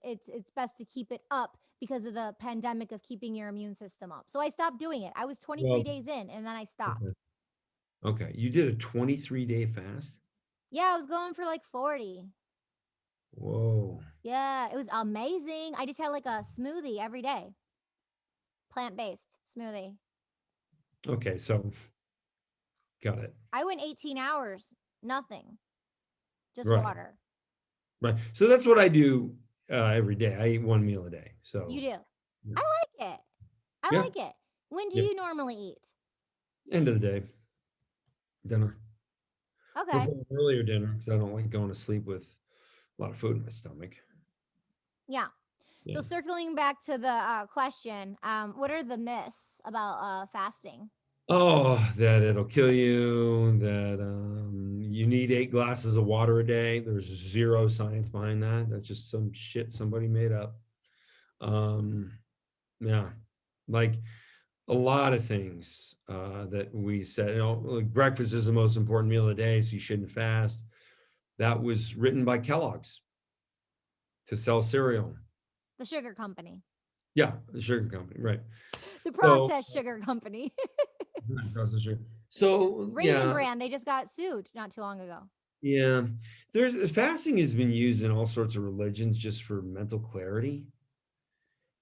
it's best to keep it up because of the pandemic of keeping your immune system up. So I stopped doing it. I was 23 well, days in and then I stopped. okay. Okay, you did a 23-day fast? Yeah, I was going for like 40. Whoa. Yeah, it was amazing. I just had like a smoothie every day, plant-based smoothie. Okay, so got it. I went 18 hours, nothing, just Right. water. Right. So that's what I do every day. I eat one meal a day. You So do. yeah. I like it. I Yeah. like it. When do Yeah. you normally eat? End of the day, dinner. Okay. Prefer an earlier dinner because I don't like going to sleep with a lot of food in my stomach. Yeah. So Yeah. circling back to the question, what are the myths about fasting? Oh, that it'll kill you, that you need 8 glasses of water a day. There's zero science behind that. That's just some shit somebody made up. Um, yeah. Like a lot of things that we said, like breakfast is the most important meal of the day, so you shouldn't fast. That was written by Kellogg's to sell cereal. The sugar company, Yeah, the sugar company, right? the So, processed sugar company. across the street. So Raisin yeah, Bran, they just got sued not too long ago. yeah. There's fasting has been used in all sorts of religions just for mental clarity,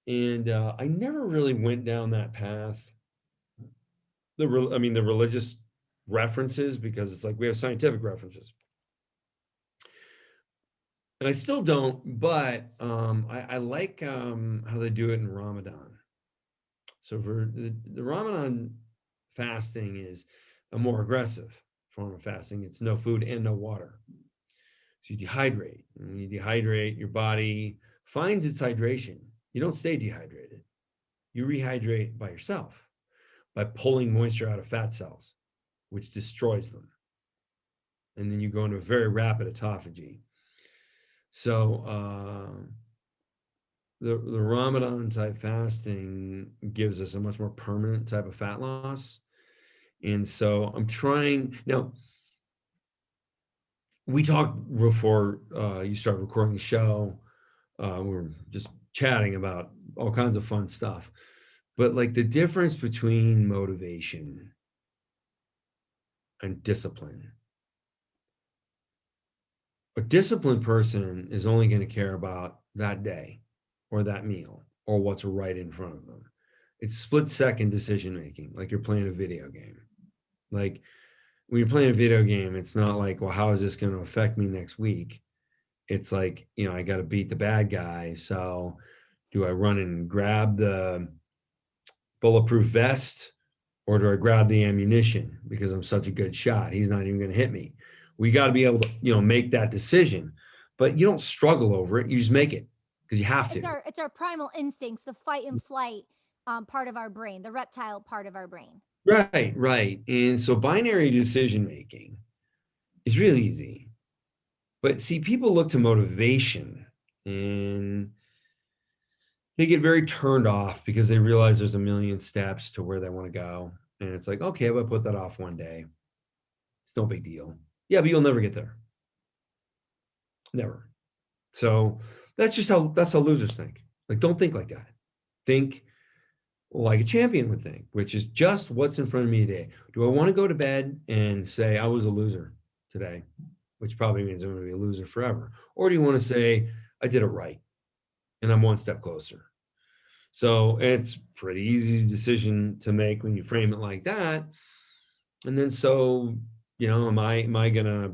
and I never really went down that path. I mean, the religious references because it's like we have scientific references. And I still don't, but I like how they do it in Ramadan. So for the Ramadan fasting is a more aggressive form of fasting. It's no food and no water. So you dehydrate. And you dehydrate, your body finds its hydration. You don't stay dehydrated. You rehydrate by yourself by pulling moisture out of fat cells, which destroys them. And then you go into a very rapid autophagy. So the Ramadan type fasting gives us a much more permanent type of fat loss. And so I'm trying now. We talked before you start recording the show. We're just chatting about all kinds of fun stuff. But like the difference between motivation and discipline. A disciplined person is only going to care about that day or that meal or what's right in front of them. It's split second decision making, like you're playing a video game. Like when you're playing a video game, it's not like, well, how is this going to affect me next week? It's like, I got to beat the bad guy. So do I run and grab the bulletproof vest or do I grab the ammunition because I'm such a good shot? He's not even going to hit me. We got to be able to, make that decision, but you don't struggle over it. You just make it because you have to. It's our primal instincts, the fight and flight part of our brain, the reptile part of our brain. Right, right. And so binary decision making is really easy. But see, people look to motivation and they get very turned off because they realize there's a million steps to where they want to go. And it's like, okay, I'll put that off one day. It's no big deal. Yeah, but you'll never get there. Never. So that's how losers think. Like, don't think like that. Think like a champion would think, which is just what's in front of me today. Do I want to go to bed and say I was a loser today, which probably means I'm going to be a loser forever? Or do you want to say I did it right and I'm one step closer? So it's pretty easy decision to make when you frame it like that. And then so, am I gonna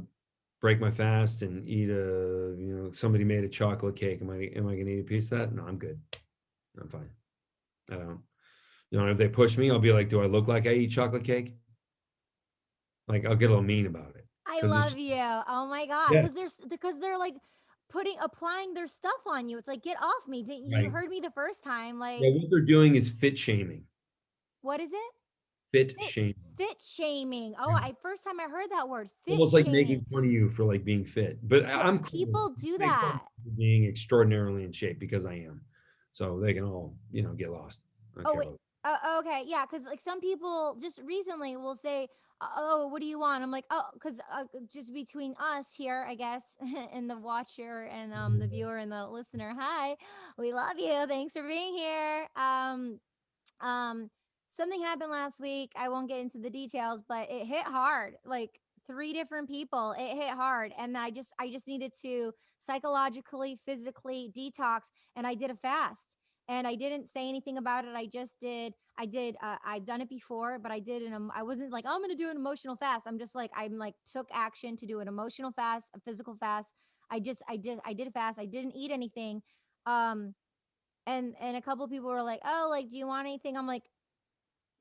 break my fast and eat somebody made a chocolate cake? Am I gonna eat a piece of that? No, I'm good. I'm fine. I don't. If they push me, I'll be like, do I look like I eat chocolate cake? Like I'll get a little mean about it. I Because it's love you. Oh my god, yeah, because they're like applying their stuff on you. It's like, get off me. You right. heard me the first time. Yeah, Like, what they're doing is fit shaming. what is it? fit Fit shame. fit shaming. Oh, Yeah. I first time I heard that word, fit Almost like making shaming. fun of you for like being fit. But I'm cool. People do I make fun of that. people being extraordinarily in shape because I am. So they can all, get lost. I don't Oh, care wait. about. Okay, yeah, because like some people just recently will say, "Oh, what do you want?" I'm like, "Oh, because just between us here, I guess, and the watcher and the viewer and the listener, hi, we love you. Thanks for being here." Um, Something happened last week. I won't get into the details, but it hit hard. Like three different people, it hit hard, and I just needed to psychologically, physically detox, and I did a fast. And I didn't say anything about it. I just did. I did. I've done it before, but I did. I wasn't like, oh, I'm going to do an emotional fast. I'm just like, I'm like took action to do an emotional fast, a physical fast. I did a fast. I didn't eat anything. Um, and a couple of people were like, "Oh, like, do you want anything?" I'm like,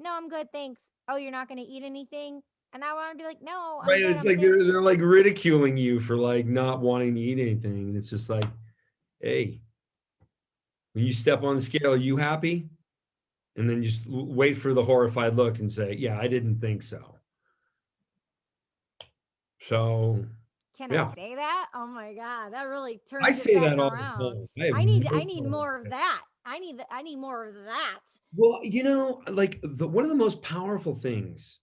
"No, I'm good, thanks." "Oh, you're not gonna eat anything?" And I want to be like, "No, I'm Right. good. It's I'm like staying." they're like ridiculing you for like not wanting to eat anything. And it's just like, hey, when you step on the scale, are you happy? And then just wait for the horrified look and say, yeah, I didn't think so. So Can I yeah, say that? Oh my god, that really I turns it say back that all the around. time. I have I no need problem more with of that. that. I need more of that. Well, like one of the most powerful things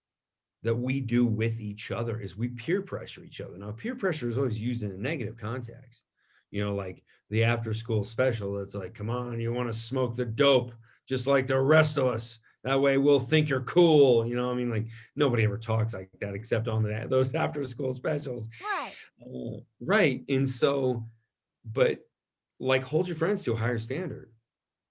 that we do with each other is we peer pressure each other. Now, peer pressure is always used in a negative context. Like the after school special, it's like, come on, you want to smoke the dope just like the rest of us. That way we'll think you're cool. I mean, like nobody ever talks like that except on those after school specials. Right. Right. And so, but like hold your friends to a higher standard.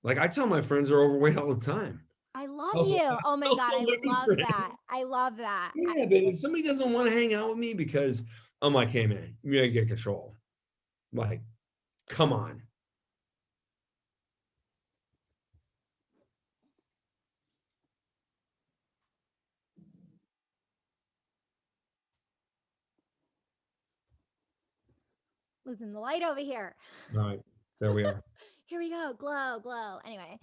Like I tell my friends they're overweight all the time. I love Also, you. Oh my god, also I women's love friends. that. I love that. Yeah, but if somebody doesn't want to hang out with me because I'm like, hey man, you gotta get control. Like, come on. Losing the light over here. All right, there we are. Here we go. Glow, glow. Anyway,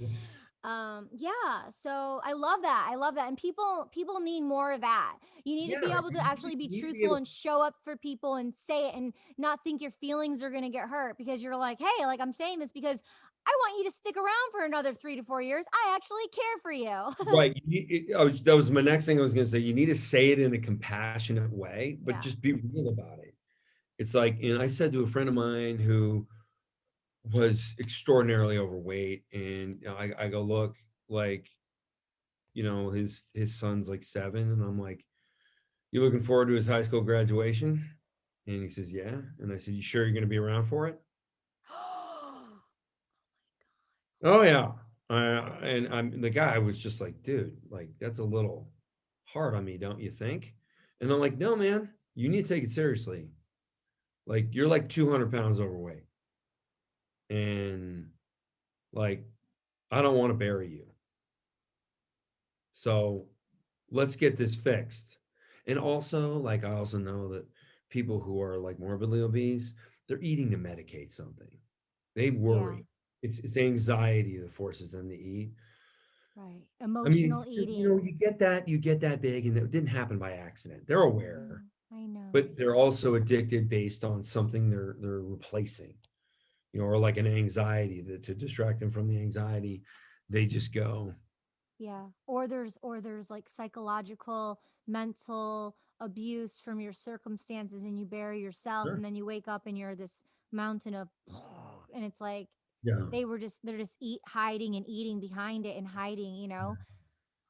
yeah, so I love that. I love that. And people need more of that. You need to Yeah, be able to actually be you need to be truthful able. and show up for people and say it and not think your feelings are going to get hurt because you're like, "Hey, like I'm saying this because I want you to stick around for another 3 to 4 years. I actually care for you." Right. That was my next thing I was gonna say. You need to say it in a compassionate way, but Yeah. just be real about it. It's like, and I said to a friend of mine who was extraordinarily overweight, and I go, look, like, his son's like 7, and I'm like, you looking forward to his high school graduation? And he says, yeah. And I said, you sure you're going to be around for it? Oh yeah. And the guy was just like, dude, like that's a little hard on me, don't you think? And I'm like, no, man, you need to take it seriously. Like you're like 200 pounds overweight, and like I don't want to bury you. So let's get this fixed. And also, like I also know that people who are like morbidly obese, they're eating to medicate something. They Yeah, worry. It's anxiety that forces them to eat. right. I mean, Emotional 'cause, eating. you get that big, and it didn't happen by accident. They're aware, I know. but they're also addicted based on something they're replacing, or like an anxiety that to distract them from the anxiety, they just go, Yeah. Or there's like psychological, mental abuse from your circumstances and you bury yourself sure, and then you wake up and you're this mountain of and it's like yeah, they're just hiding and eating behind it and hiding. yeah,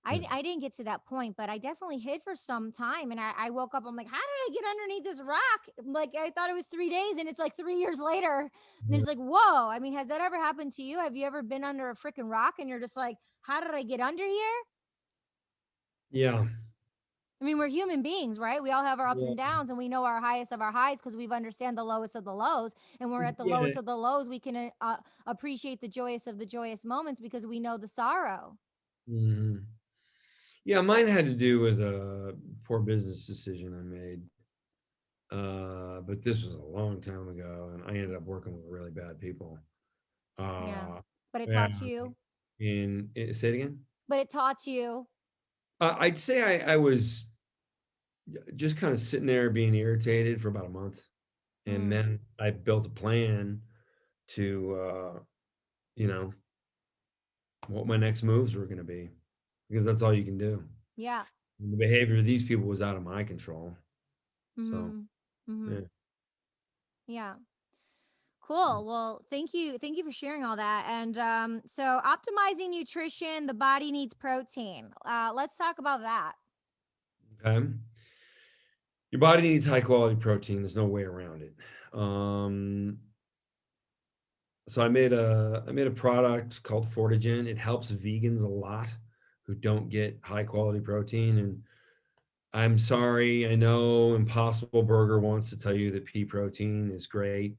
I didn't get to that point, but I definitely hid for some time and I woke up, I'm like, how did I get underneath this rock? Like I thought it was 3 days and it's like 3 years later. And yeah. it's like, whoa. I mean, has that ever happened to you? Have you ever been under a freaking rock and you're just like, how did I get under here? Yeah. I mean, we're human beings, right? We all have our ups Yeah. and downs, and we know our highest of our highs because we've understand the lowest of the lows. And we're at the Yeah. lowest of the lows, we can appreciate the joyous of the joyous moments because we know the sorrow. Mhm. Yeah, mine had to do with a poor business decision I made. But this was a long time ago, and I ended up working with really bad people. Yeah, Uh, but it yeah, taught you. say it again? But it taught you. I'd say I was just kind of sitting there being irritated for about a month. And Mm, then I built a plan to, you know, what my next moves were going to be, because that's all you can do. yeah. And the behavior of these people was out of my control. So, Mm-hmm. Mm-hmm. yeah. Yeah. Cool. Well, thank you. Thank you for sharing all that. And so optimizing nutrition, the body needs protein. Let's talk about that. Okay. Your body needs high quality protein. There's no way around it. So I made a product called Fortigen. It helps vegans a lot who don't get high quality protein. And I'm sorry, I know Impossible Burger wants to tell you that pea protein is great.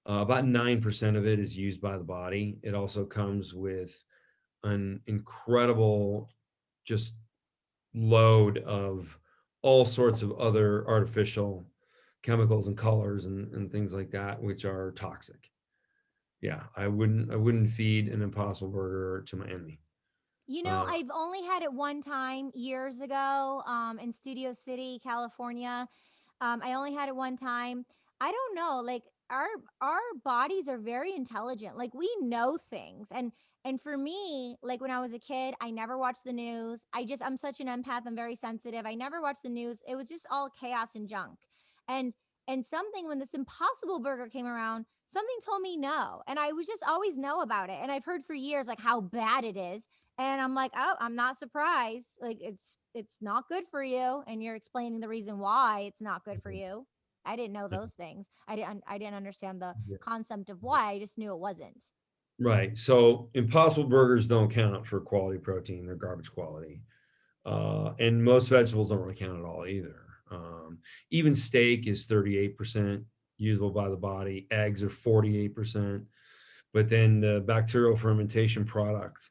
About 9% of it is used by the body. It also comes with an incredible just load of all sorts of other artificial chemicals and colors and things like that, which are toxic. Yeah, I wouldn't feed an Impossible Burger to my enemy. You know, Uh, I've only had it one time years ago in Studio City, California. I only had it one time. I don't know, like our bodies are very intelligent. Like we know things. And for me, like when I was a kid, I never watched the news. I'm such an empath, I'm very sensitive. I never watched the news. It was just all chaos and junk. And and something when this Impossible Burger came around, something told me no. And I was just always know about it. And I've heard for years like how bad it is. And I'm like, "Oh, I'm not surprised. Like it's not good for you." And you're explaining the reason why it's not good for you. I didn't know those things. I didn't understand the concept of why. I just knew it wasn't. right. So Impossible Burgers don't count for quality protein. They're garbage quality. And most vegetables don't really count at all either. Even steak is 38% usable by the body. Eggs are 48%. But then the bacterial fermentation product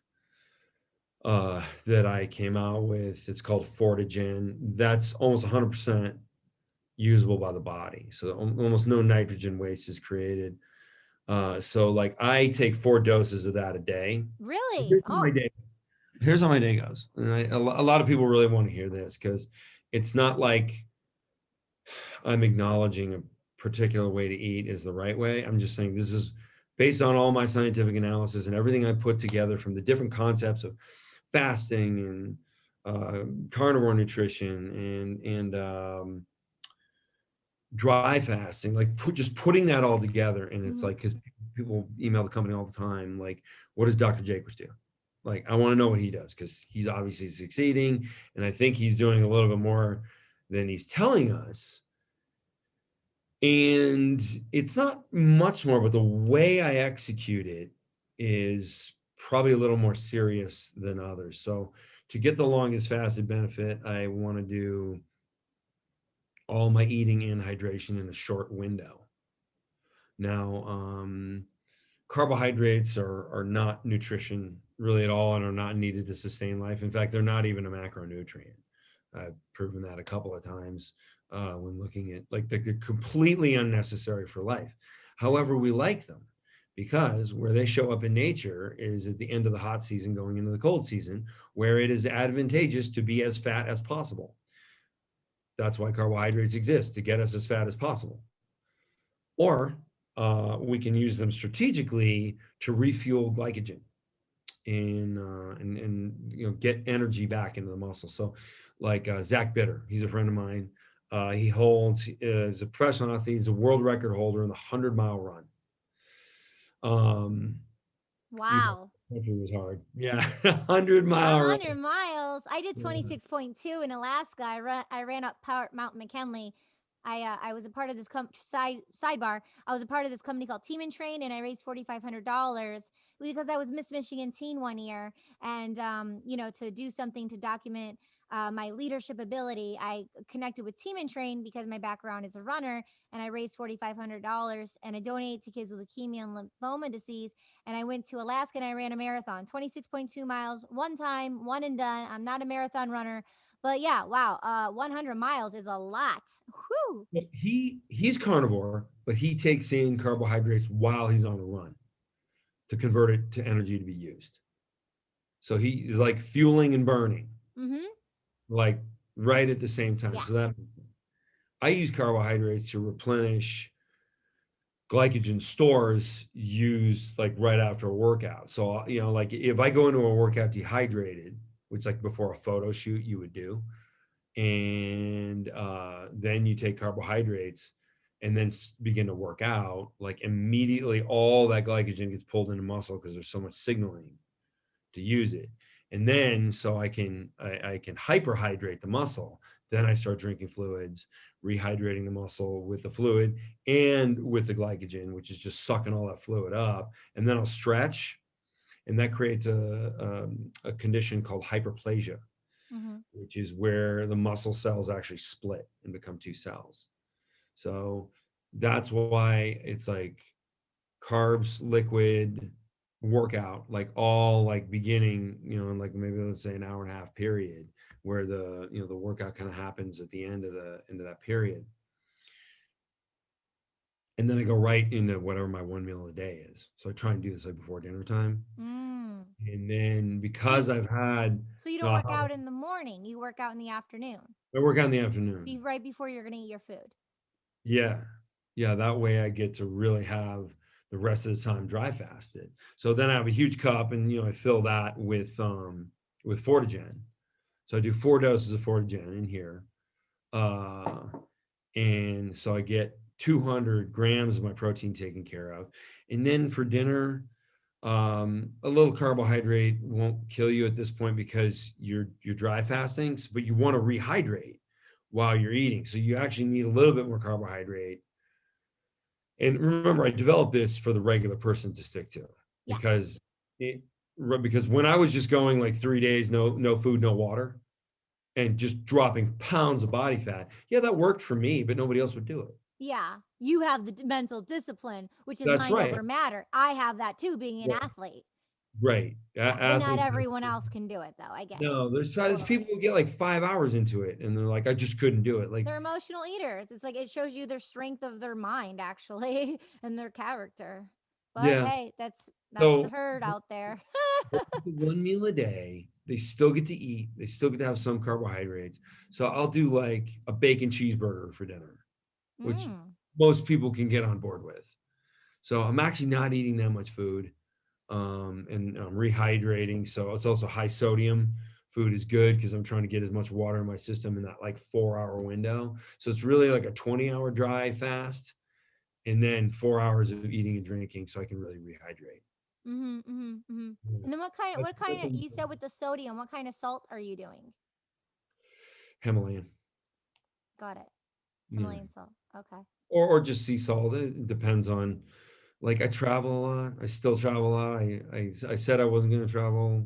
that I came out with, it's called Fortigen. That's almost 100% usable by the body. So almost no nitrogen waste is created. So like I take 4 doses of that a day. Really? Here's how my Oh. day here's how my day goes. And a lot of people really want to hear this because it's not like I'm acknowledging a particular way to eat is the right way. I'm just saying this is based on all my scientific analysis and everything I put together from the different concepts of fasting and carnivore nutrition and dry fasting, like just putting that all together. And it's Mhm. like, because people email the company all the time, like, what does Dr. Jaquish do? Like, I want to know what he does because he's obviously succeeding. And I think he's doing a little bit more than he's telling us. And it's not much more, but the way I execute it is probably a little more serious than others. So to get the longest fasted benefit, I want to do all my eating and hydration in a short window. Now, carbohydrates are not nutrition really at all and are not needed to sustain life. In fact, they're not even a macronutrient. I've proven that a couple of times when looking at like they're completely unnecessary for life. However, we like them because where they show up in nature is at the end of the hot season going into the cold season, where it is advantageous to be as fat as possible. That's why carbohydrates exist, to get us as fat as possible. Or we can use them strategically to refuel glycogen and get energy back into the muscle. So, like Zach Bitter, he's a friend of mine. He holds is a professional athlete. He's a world record holder in the 100-mile run. Um, he's Wow. country was hard. Yeah, 100-mile run. 100 miles. I did Yeah. 26.2 in Alaska. I ran up Mount McKinley. I was a part of this sidebar. I was a part of this company called Team and Train, and I raised $4,500 because I was Miss Michigan Teen one year, and to do something to document my leadership ability, I connected with Team and Train because my background is a runner, and I raised $4,500, and I donated to kids with leukemia and lymphoma disease. And I went to Alaska and I ran a marathon, 26.2 miles, one time, one and done. I'm not a marathon runner, but yeah, wow, 100 miles is a lot. Whew. He's carnivore, but he takes in carbohydrates while he's on a run to convert it to energy to be used. So he's like fueling and burning. Mm-hmm. like right at the same time. Yeah. So that makes sense. I use carbohydrates to replenish glycogen stores used like right after a workout. So, like if I go into a workout dehydrated, which like before a photo shoot you would do, and then you take carbohydrates and then begin to work out, like immediately all that glycogen gets pulled into muscle because there's so much signaling to use it. And then so I can hyperhydrate the muscle. Then I start drinking fluids, rehydrating the muscle with the fluid and with the glycogen, which is just sucking all that fluid up. And then I'll stretch, and that creates a condition called hyperplasia, Mm-hmm. which is where the muscle cells actually split and become two cells. So that's why it's like carbs, liquid, workout, like all like beginning, in like maybe let's say an hour and a half period where the workout kind of happens at the end of that period. And then I go right into whatever my one meal a day is. So I try and do this like before dinner time. Mm. And then So you, because I've had so you don't uh, work out in the morning. You work out in the afternoon, I work out in the afternoon. right before you're gonna eat your food. Yeah. Yeah. That way I get to really have the rest of the time dry fasted. So then I have a huge cup, and I fill that with Fortigen. So I do 4 doses of Fortigen in here. Uh and so I get 200 grams of my protein taken care of. And then for dinner, a little carbohydrate won't kill you at this point because you're dry fasting, but you want to rehydrate while you're eating. So you actually need a little bit more carbohydrate. And remember, I developed this for the regular person to stick to Yes. because it because when I was just going like 3 days, no food, no water, and just dropping pounds of body fat, yeah, that worked for me, but nobody else would do it. Yeah. You have the mental discipline, which is That's mind right. over matter. I have that too, being an Yeah, athlete. right. Yeah, but not Athletes have everyone else can do it, though. I get it. no. There's Totally. people who get like 5 hours into it, and they're like, I just couldn't do it. Like, They're emotional eaters. It's like it shows you their strength of their mind, actually, and their character. But yeah. hey, that's the So herd out there. one meal a day, they still get to eat. They still get to have some carbohydrates. So I'll do like a bacon cheeseburger for dinner, which Mm. most people can get on board with. So I'm actually not eating that much food, and I'm rehydrating. So it's also high sodium. Food is good because I'm trying to get as much water in my system in that like 4 hour window. So it's really like a 20-hour dry fast, and then 4 hours of eating and drinking so I can really rehydrate. Mhm, mhm, mhm. Yeah. And then That's, what kind that's of you said with the sodium, what kind of salt are you doing? Himalayan. Got it. Yeah. Himalayan salt. Okay. Or just sea salt. It depends on, like, I travel a lot. I still travel a lot. I said I wasn't going to travel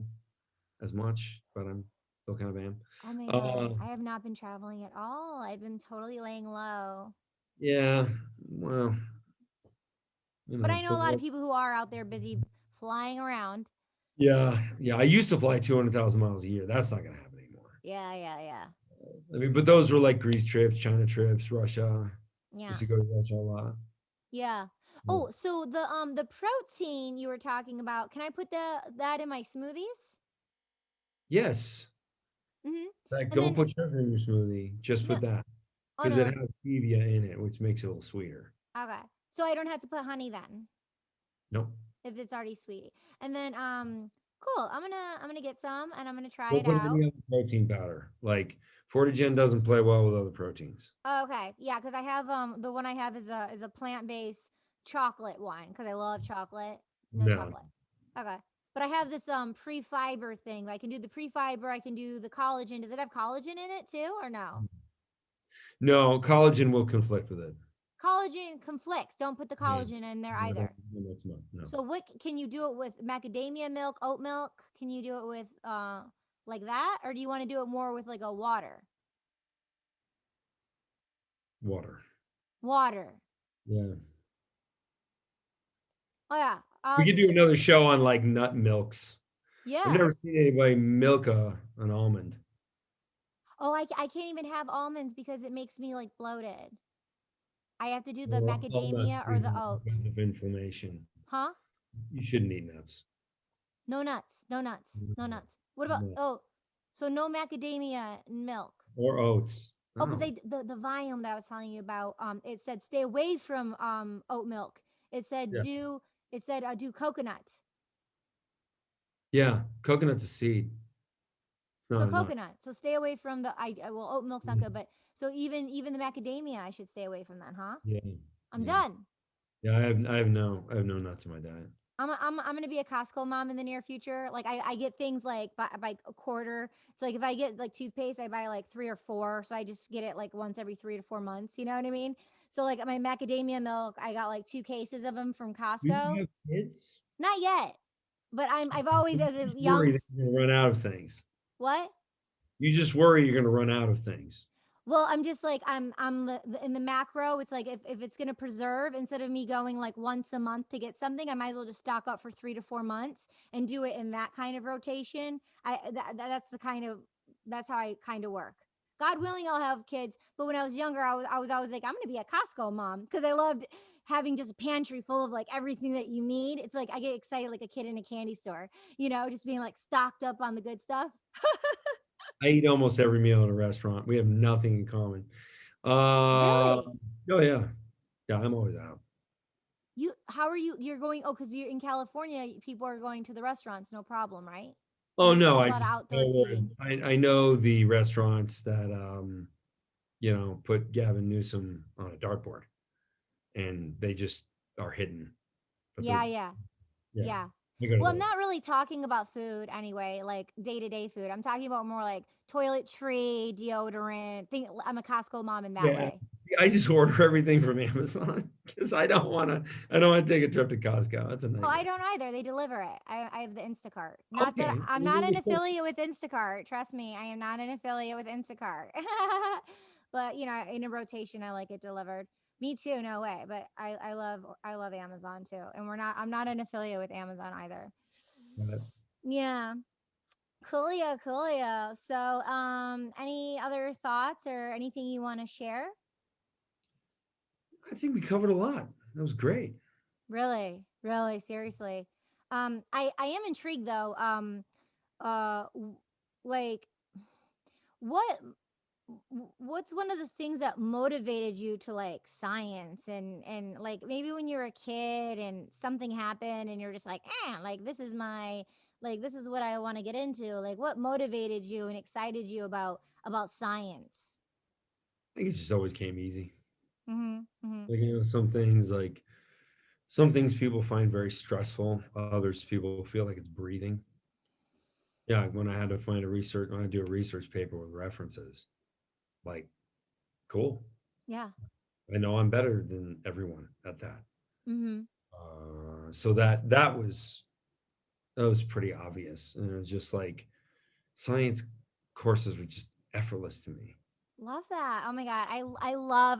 as much, but I'm still kind of am. Oh my God. Uh, I have not been traveling at all. I've been totally laying low. yeah. Well, But I for know a lot of work. people who are out there busy flying around. Yeah. Yeah. I used to fly 200,000 miles a year. That's not going to happen anymore. Yeah, yeah, yeah. I mean, but those were like Greece trips, China trips, Russia. Yeah. Used to go to Russia a lot. Yeah. Yeah. Oh, so the protein you were talking about, can I put that in my smoothies? Yes. Mhm. Like, And don't then put sugar in your smoothie. Just no, put that oh because it no. has stevia in it, which makes it a little sweeter. Okay. So I don't have to put honey then Nope. if it's already sweet. And then cool. I'm gonna get some and I'm gonna try Don't it put any out. other protein powder. Like, Fortigen doesn't play well with other proteins. Okay. Yeah, cuz I have the one I have is a plant-based chocolate one cuz I love chocolate. No No. chocolate. Okay. But I have this pre-fiber thing. I can do the pre-fiber, I can do the collagen. Does it have collagen in it too or no? No, collagen will conflict with it. Collagen conflicts. Don't put the Yeah. collagen in there No, either. no, that's not. No. So what can you do it with macadamia milk, oat milk? Can you do it with like that or do you want to do it more with like a water? Water. Water. Yeah. Oh yeah. We could do another show on like nut milks. I've Yeah. never seen anybody milk an almond. Oh, I can't even have almonds because it makes me like bloated. I have to do the Well, all nuts macadamia or do the that oat. because of inflammation. Huh? You shouldn't eat nuts. No nuts. No nuts. No nuts. What about No. oh? So no macadamia milk. or oats. Oh, because Oh, the volume that I was telling you about, it said stay away from oat milk. It said yeah. do coconut. Yeah. Coconut's a seed, So not a nut. coconut. So stay away from well, oat milk's not good, but so even the macadamia I should stay away from that, huh? Yeah. I'm Yeah. done. Yeah. I have no nuts in my diet. I'm gonna be a Costco mom in the near future. Like I get things like by a quarter. It's like if I get like toothpaste, I buy like 3 or 4. So I just get it like once every 3 to 4 months. You know what I mean? So like my macadamia milk, I got like 2 cases of them from You Costco. have kids? Not yet, but I've always You as a just young worry that you're going to run out of things. what? You just worry you're going to run out of things. Well, I'm just like in the macro. It's like if it's gonna preserve, instead of me going like once a month to get something, I might as well just stock up for 3 to 4 months and do it in that kind of rotation. That's how I kind of work. God willing, I'll have kids. But when I was younger, I was always like, I'm gonna be a Costco mom because I loved having just a pantry full of like everything that you need. It's like I get excited like a kid in a candy store, just being like stocked up on the good stuff. I eat almost every meal at a restaurant. We have nothing in common. Uh, Really? oh yeah. Yeah, I'm always out. How are you're going, oh, because you're in California, people are going to the restaurants, no problem, right? And Oh no, there's a I lot of just outdoor know seating. I know the restaurants that put Gavin Newsom on a dartboard and they just are hidden. But they're Yeah, yeah, yeah, yeah. I go to Well, I'm those. not really talking about food anyway, like day-to-day food. I'm talking about more like toiletry, deodorant. I'm a Costco mom in that Yeah. way. I just order everything from Amazon because I don't want to take a trip to Costco. That's a Oh, I nightmare. don't either. They deliver it. I have the Instacart. Not that Okay. I'm not an affiliate with Instacart. Trust me, I am not an affiliate with Instacart. But in a rotation, I like it delivered. Me too, no way. But I love Amazon too. And I'm not an affiliate with Amazon either. Yeah. Coolio, coolio. So any other thoughts or anything you want to share? I think we covered a lot. That was great. Really, really, seriously. I am intrigued though. Like what what's one of the things that motivated you to like science and like maybe when you were a kid and something happened and you're just like, like this is what I want to get into. Like what motivated you and excited you about science? I think it just always came easy. Mhm. Mhm. Like, some things people find very stressful. Others people feel like it's breathing. Yeah, when I do a research paper with references, like, cool. Yeah. I know I'm better than everyone at that. Mhm. So that was pretty obvious. And it was just like science courses were just effortless to me. Love that. Oh my god. I love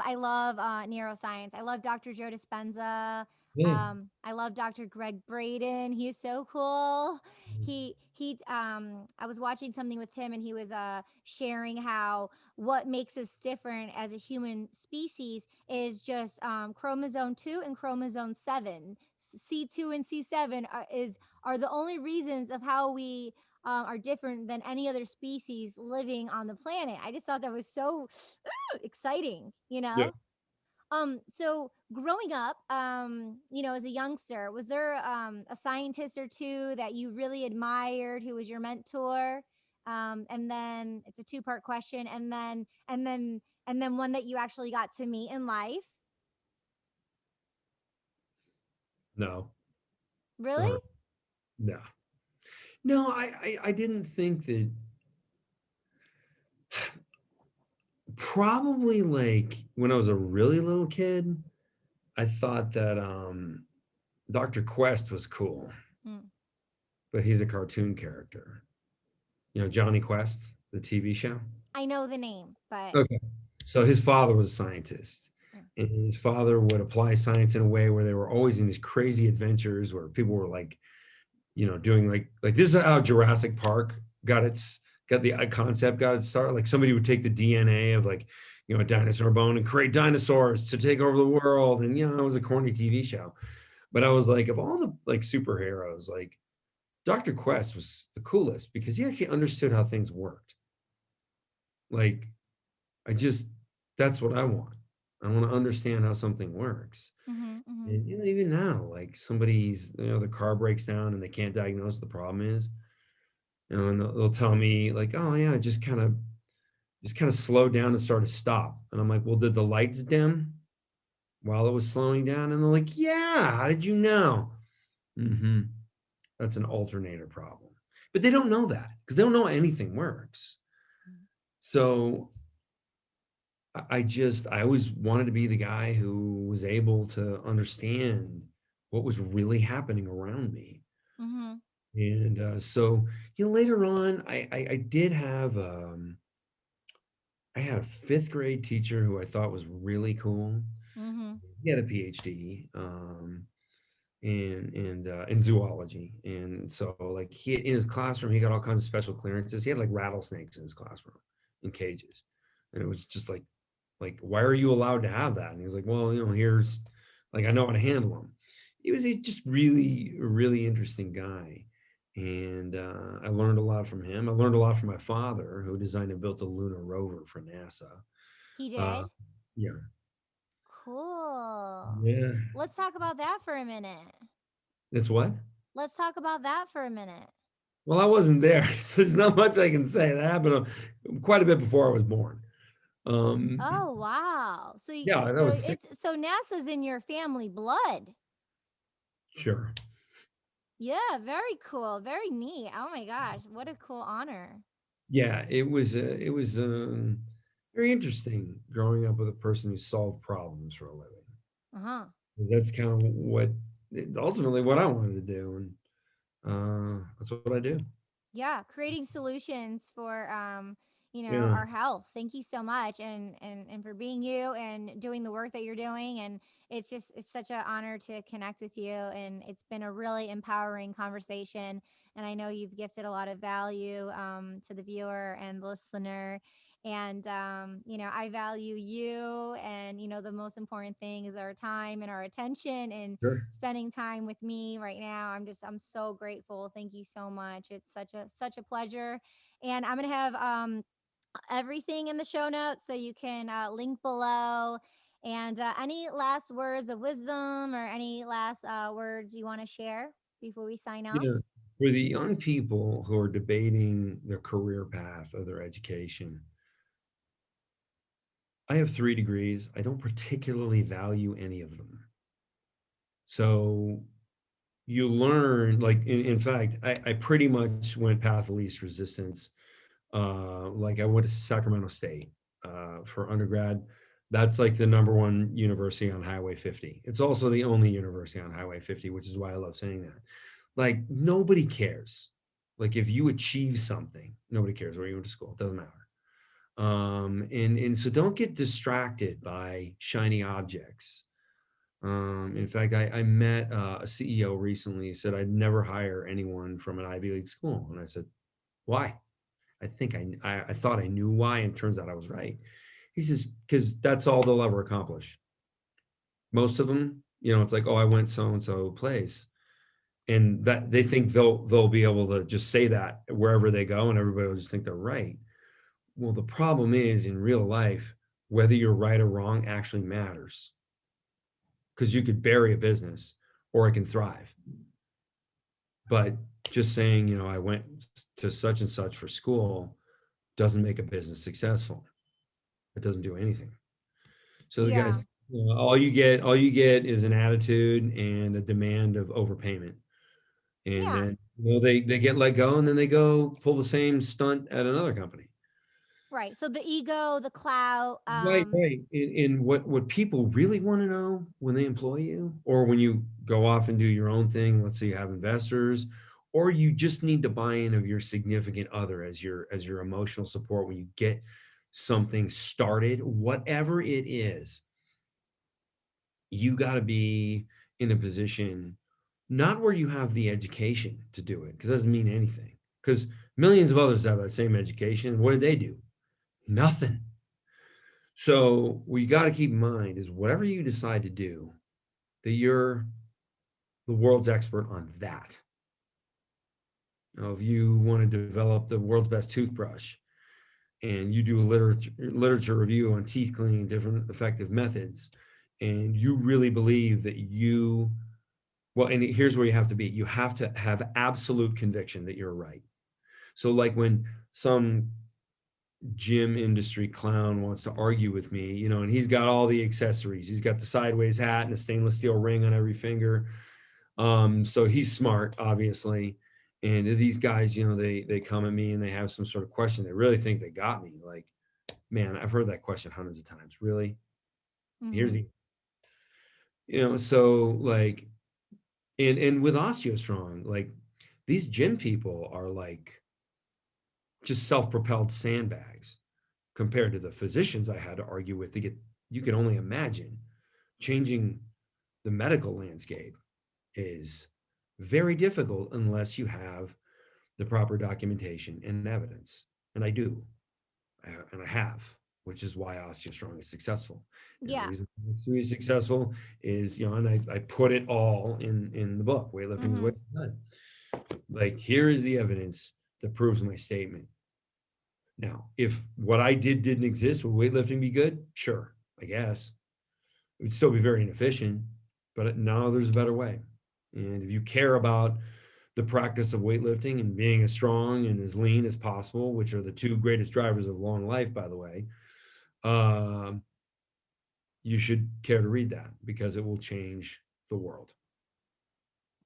neuroscience. I love Dr. Joe Dispenza. Yeah. I love Dr. Greg Braden. He is so cool. He I was watching something with him and he was sharing how what makes us different as a human species is just chromosome 2 and chromosome 7. C2 and C7 are the only reasons of how we are different than any other species living on the planet. I just thought that was so exciting, you Yeah. know? So growing up, as a youngster, was there a scientist or two that you really admired who was your mentor? And then it's a two-part question, and then one that you actually got to meet in life. No. Really? Or no. No, I didn't think that. Probably like when I was a really little kid, I thought that Dr. Quest was cool, Mm. but he's a cartoon character. Johnny Quest, the TV show. I know the name, but Okay. So his father was a scientist. mm, And his father would apply science in a way where they were always in these crazy adventures where people were like, doing like this is how Jurassic Park got the concept got its start. Like somebody would take the DNA of like, a dinosaur bone and create dinosaurs to take over the world. And it was a corny TV show. But I was like, of all the like superheroes, like Dr. Quest was the coolest because he actually understood how things worked. Like, I just, that's what I want. I want to understand how something works. Mhm. Mhm. And even now, like somebody's, the car breaks down and they can't diagnose what the problem is. And they'll tell me like, oh yeah, just kind of slowed down and started to stop. And I'm like, well, did the lights dim while it was slowing down? And they're like, yeah, how did you know? Hmm. That's an alternator problem. But they don't know that because they don't know anything works. So I always wanted to be the guy who was able to understand what was really happening around me. Mhm. And so, later on, I did have, I had a fifth grade teacher who I thought was really cool. Mhm. He had a PhD in zoology, and so like he in his classroom, he got all kinds of special clearances. He had like rattlesnakes in his classroom in cages, and it was just like why are you allowed to have that? And he was like, well, here's like I know how to handle them. He was just really really interesting guy, and I learned a lot from him. I learned a lot from my father, who designed and built the lunar rover for NASA. He uh did? yeah. Cool. Yeah. Let's talk about that for a minute. It's what? Let's talk about that for a minute. Well, I wasn't there, so there's not much I can say. That happened quite a bit before I was born. Um, Oh, wow. So yeah, that so was six. it's so NASA's in your family blood. Sure. Yeah, very cool. Very neat. Oh my gosh, what a cool honor. Yeah, it was very interesting growing up with a person who solved problems for a living. Uh-huh. That's kind of ultimately what I wanted to do, and that's what I do. Yeah, creating solutions for Yeah, our health. Thank you so much, and for being you and doing the work that you're doing. And it's such an honor to connect with you, and it's been a really empowering conversation. And I know you've gifted a lot of value to the viewer and listener. And I value you, and the most important thing is our time and our attention, and sure. spending time with me right now. I'm so grateful. Thank you so much. It's such a pleasure. And I'm going to have everything in the show notes so you can link below. And any last words of wisdom or any last words you want to share before we sign You off? know, for the young people who are debating their career path or their education, I have 3 degrees. I don't particularly value any of them. So you learn, like, in fact, I pretty much went path of least resistance. Like I went to Sacramento State for undergrad. That's like the number one university on Highway 50. It's also the only university on Highway 50, which is why I love saying that. Like nobody cares. Like if you achieve something, nobody cares where you went to school. It doesn't matter. And so don't get distracted by shiny objects. In fact, I met a CEO recently. He said I'd never hire anyone from an Ivy League school, and I said, "Why?" I think I thought I knew why, and turns out I was right. He says, "Because that's all they'll ever accomplish. Most of them, it's like, oh, I went so and so place, and that they think they'll be able to just say that wherever they go, and everybody will just think they're right. Well, the problem is in real life, whether you're right or wrong actually matters because you could bury a business or it can thrive. But just saying, I went to such and such for school doesn't make a business successful. It doesn't do anything. So the Yeah. guys, all you get is an attitude and a demand of overpayment. And Yeah. then they get let go and then they go pull the same stunt at another company. Right. So the ego, the clout, Right, right. And what people really want to know when they employ you, or when you go off and do your own thing, let's say you have investors, or you just need the buy-in of your significant other as your emotional support when you get something started, whatever it is, you got to be in a position not where you have the education to do it, because it doesn't mean anything. Because millions of others have that same education. What did they do? Nothing. So what you got to keep in mind is whatever you decide to do, that you're the world's expert on that. If you want to develop the world's best toothbrush, and you do a literature review on teeth cleaning, different effective methods, and you really believe that well, and here's where you have to be. You have to have absolute conviction that you're right. So, like when some gym industry clown wants to argue with me, and he's got all the accessories. He's got the sideways hat and a stainless steel ring on every finger. So he's smart, obviously. And these guys, they come at me and they have some sort of question. They really think they got me. Like, man, I've heard that question hundreds of times. Really? Here's Mm-hmm. the, so like, and with OsteoStrong, like these gym people are like just self-propelled sandbags compared to the physicians I had to argue with to get. You can only imagine changing the medical landscape is very difficult unless you have the proper documentation and evidence. And I do, and I have, which is why OsteoStrong is successful. And the Yeah. reason it's really successful is, and I put it all in the book, Weightlifting is Mm-hmm. Way Done. Like, here is the evidence that proves my statement. Now, if what I didn't exist, would weightlifting be good? Sure, I guess. It would still be very inefficient, but now there's a better way. And if you care about the practice of weightlifting and being as strong and as lean as possible, which are the two greatest drivers of long life, by the way, um, you should care to read that because it will change the world.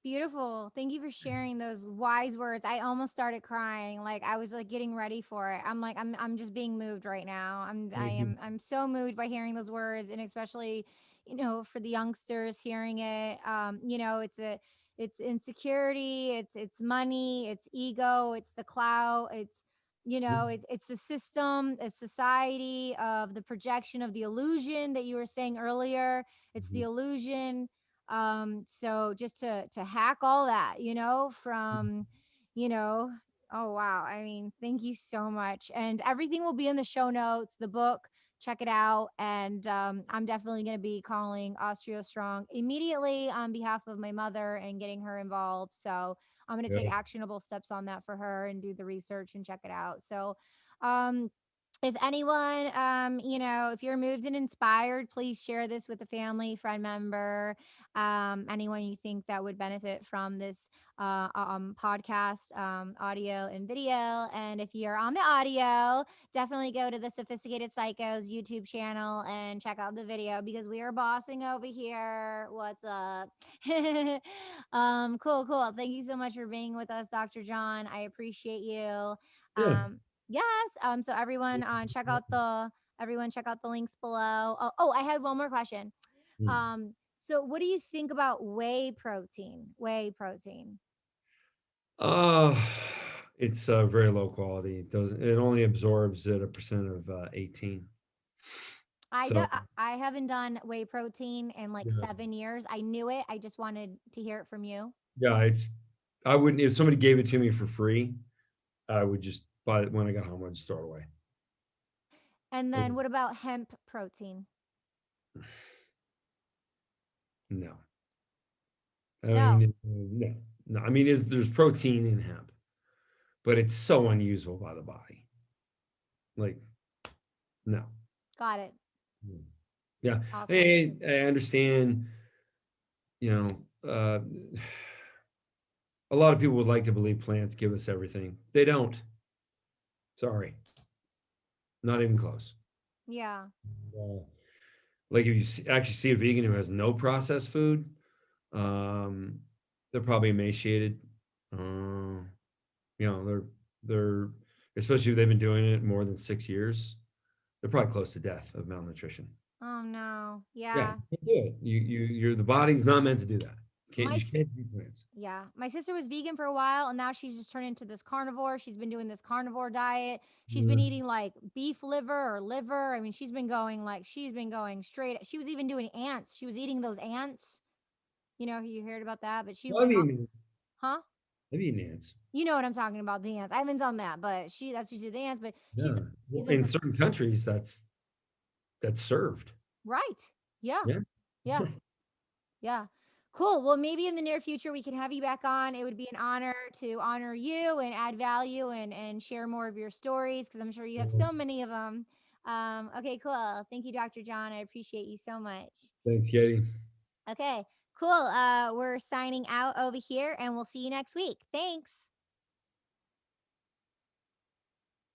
Beautiful. Thank you for sharing those wise words. I almost started crying. Like I was like getting ready for it. I'm like I'm just being moved right now. Thank you. I'm so moved by hearing those words, and especially, for the youngsters hearing it. It's insecurity, it's money, it's ego, it's the clout, it's the system, it's society of the projection of the illusion that you were saying earlier. It's the Mhm. illusion. So just to hack all that, from, you know oh wow, I mean, thank you so much, and everything will be in the show notes, the book. Check it out, and I'm definitely going to be calling Osteo Strong immediately on behalf of my mother and getting her involved. So I'm going to take Yeah. actionable steps on that for her and do the research and check it out. So um if anyone, if you're moved and inspired, please share this with a family, friend member, anyone you think that would benefit from this podcast, audio and video. And if you're on the audio, definitely go to the Sophisticated Psychos YouTube channel and check out the video because we are bossing over here. What's up? Cool, cool. Thank you so much for being with us, Dr. John. I appreciate you. Yeah. Yes. So everyone check out the links below. Oh, I had one more question. Mm. So what do you think about whey protein? Whey protein. Uh, it's very low quality. It only absorbs at a percent of 18. So I haven't done whey protein in like yeah, 7 years. I knew it. I just wanted to hear it from you. yeah, I wouldn't, if somebody gave it to me for free, I would just buy it when I got home. I'd just throw it away. And Okay. then what about hemp protein? No, I No. mean, no, no. I mean, there's protein in hemp, but it's so unusable by the body. Like, no. Got it. Mm. Yeah, Awesome. I understand. You a lot of people would like to believe plants give us everything. They don't. Sorry, not even close. Yeah. Uh, like if you actually see a vegan who has no processed food, um, they're probably emaciated. Uh, they're especially if they've been doing it more than 6 years. They're probably close to death of malnutrition. Oh no. Yeah, Yeah. you can't do it. The body's not meant to do that. My You can't do plants. Yeah. My sister was vegan for a while and now she's just turned into this carnivore. She's been doing this carnivore diet. She's been Yeah. eating like beef liver or liver. I mean, she's been going straight. She was even doing ants. She was eating those ants. You heard about that, but she Well, went on, huh? I've eaten ants. You know what I'm talking about, the ants. I haven't done that, but she did the ants, but Yeah. she's Well, in into certain countries, that's served. right. Yeah. Yeah. Yeah. Yeah. Cool. Well, maybe in the near future we can have you back on. It would be an honor to honor you and add value and share more of your stories because I'm sure you have Well, so many of them. Okay, cool. Thank you, Dr. John. I appreciate you so much. thanks, Katie. Okay, cool. We're signing out over here and we'll see you next week. Thanks.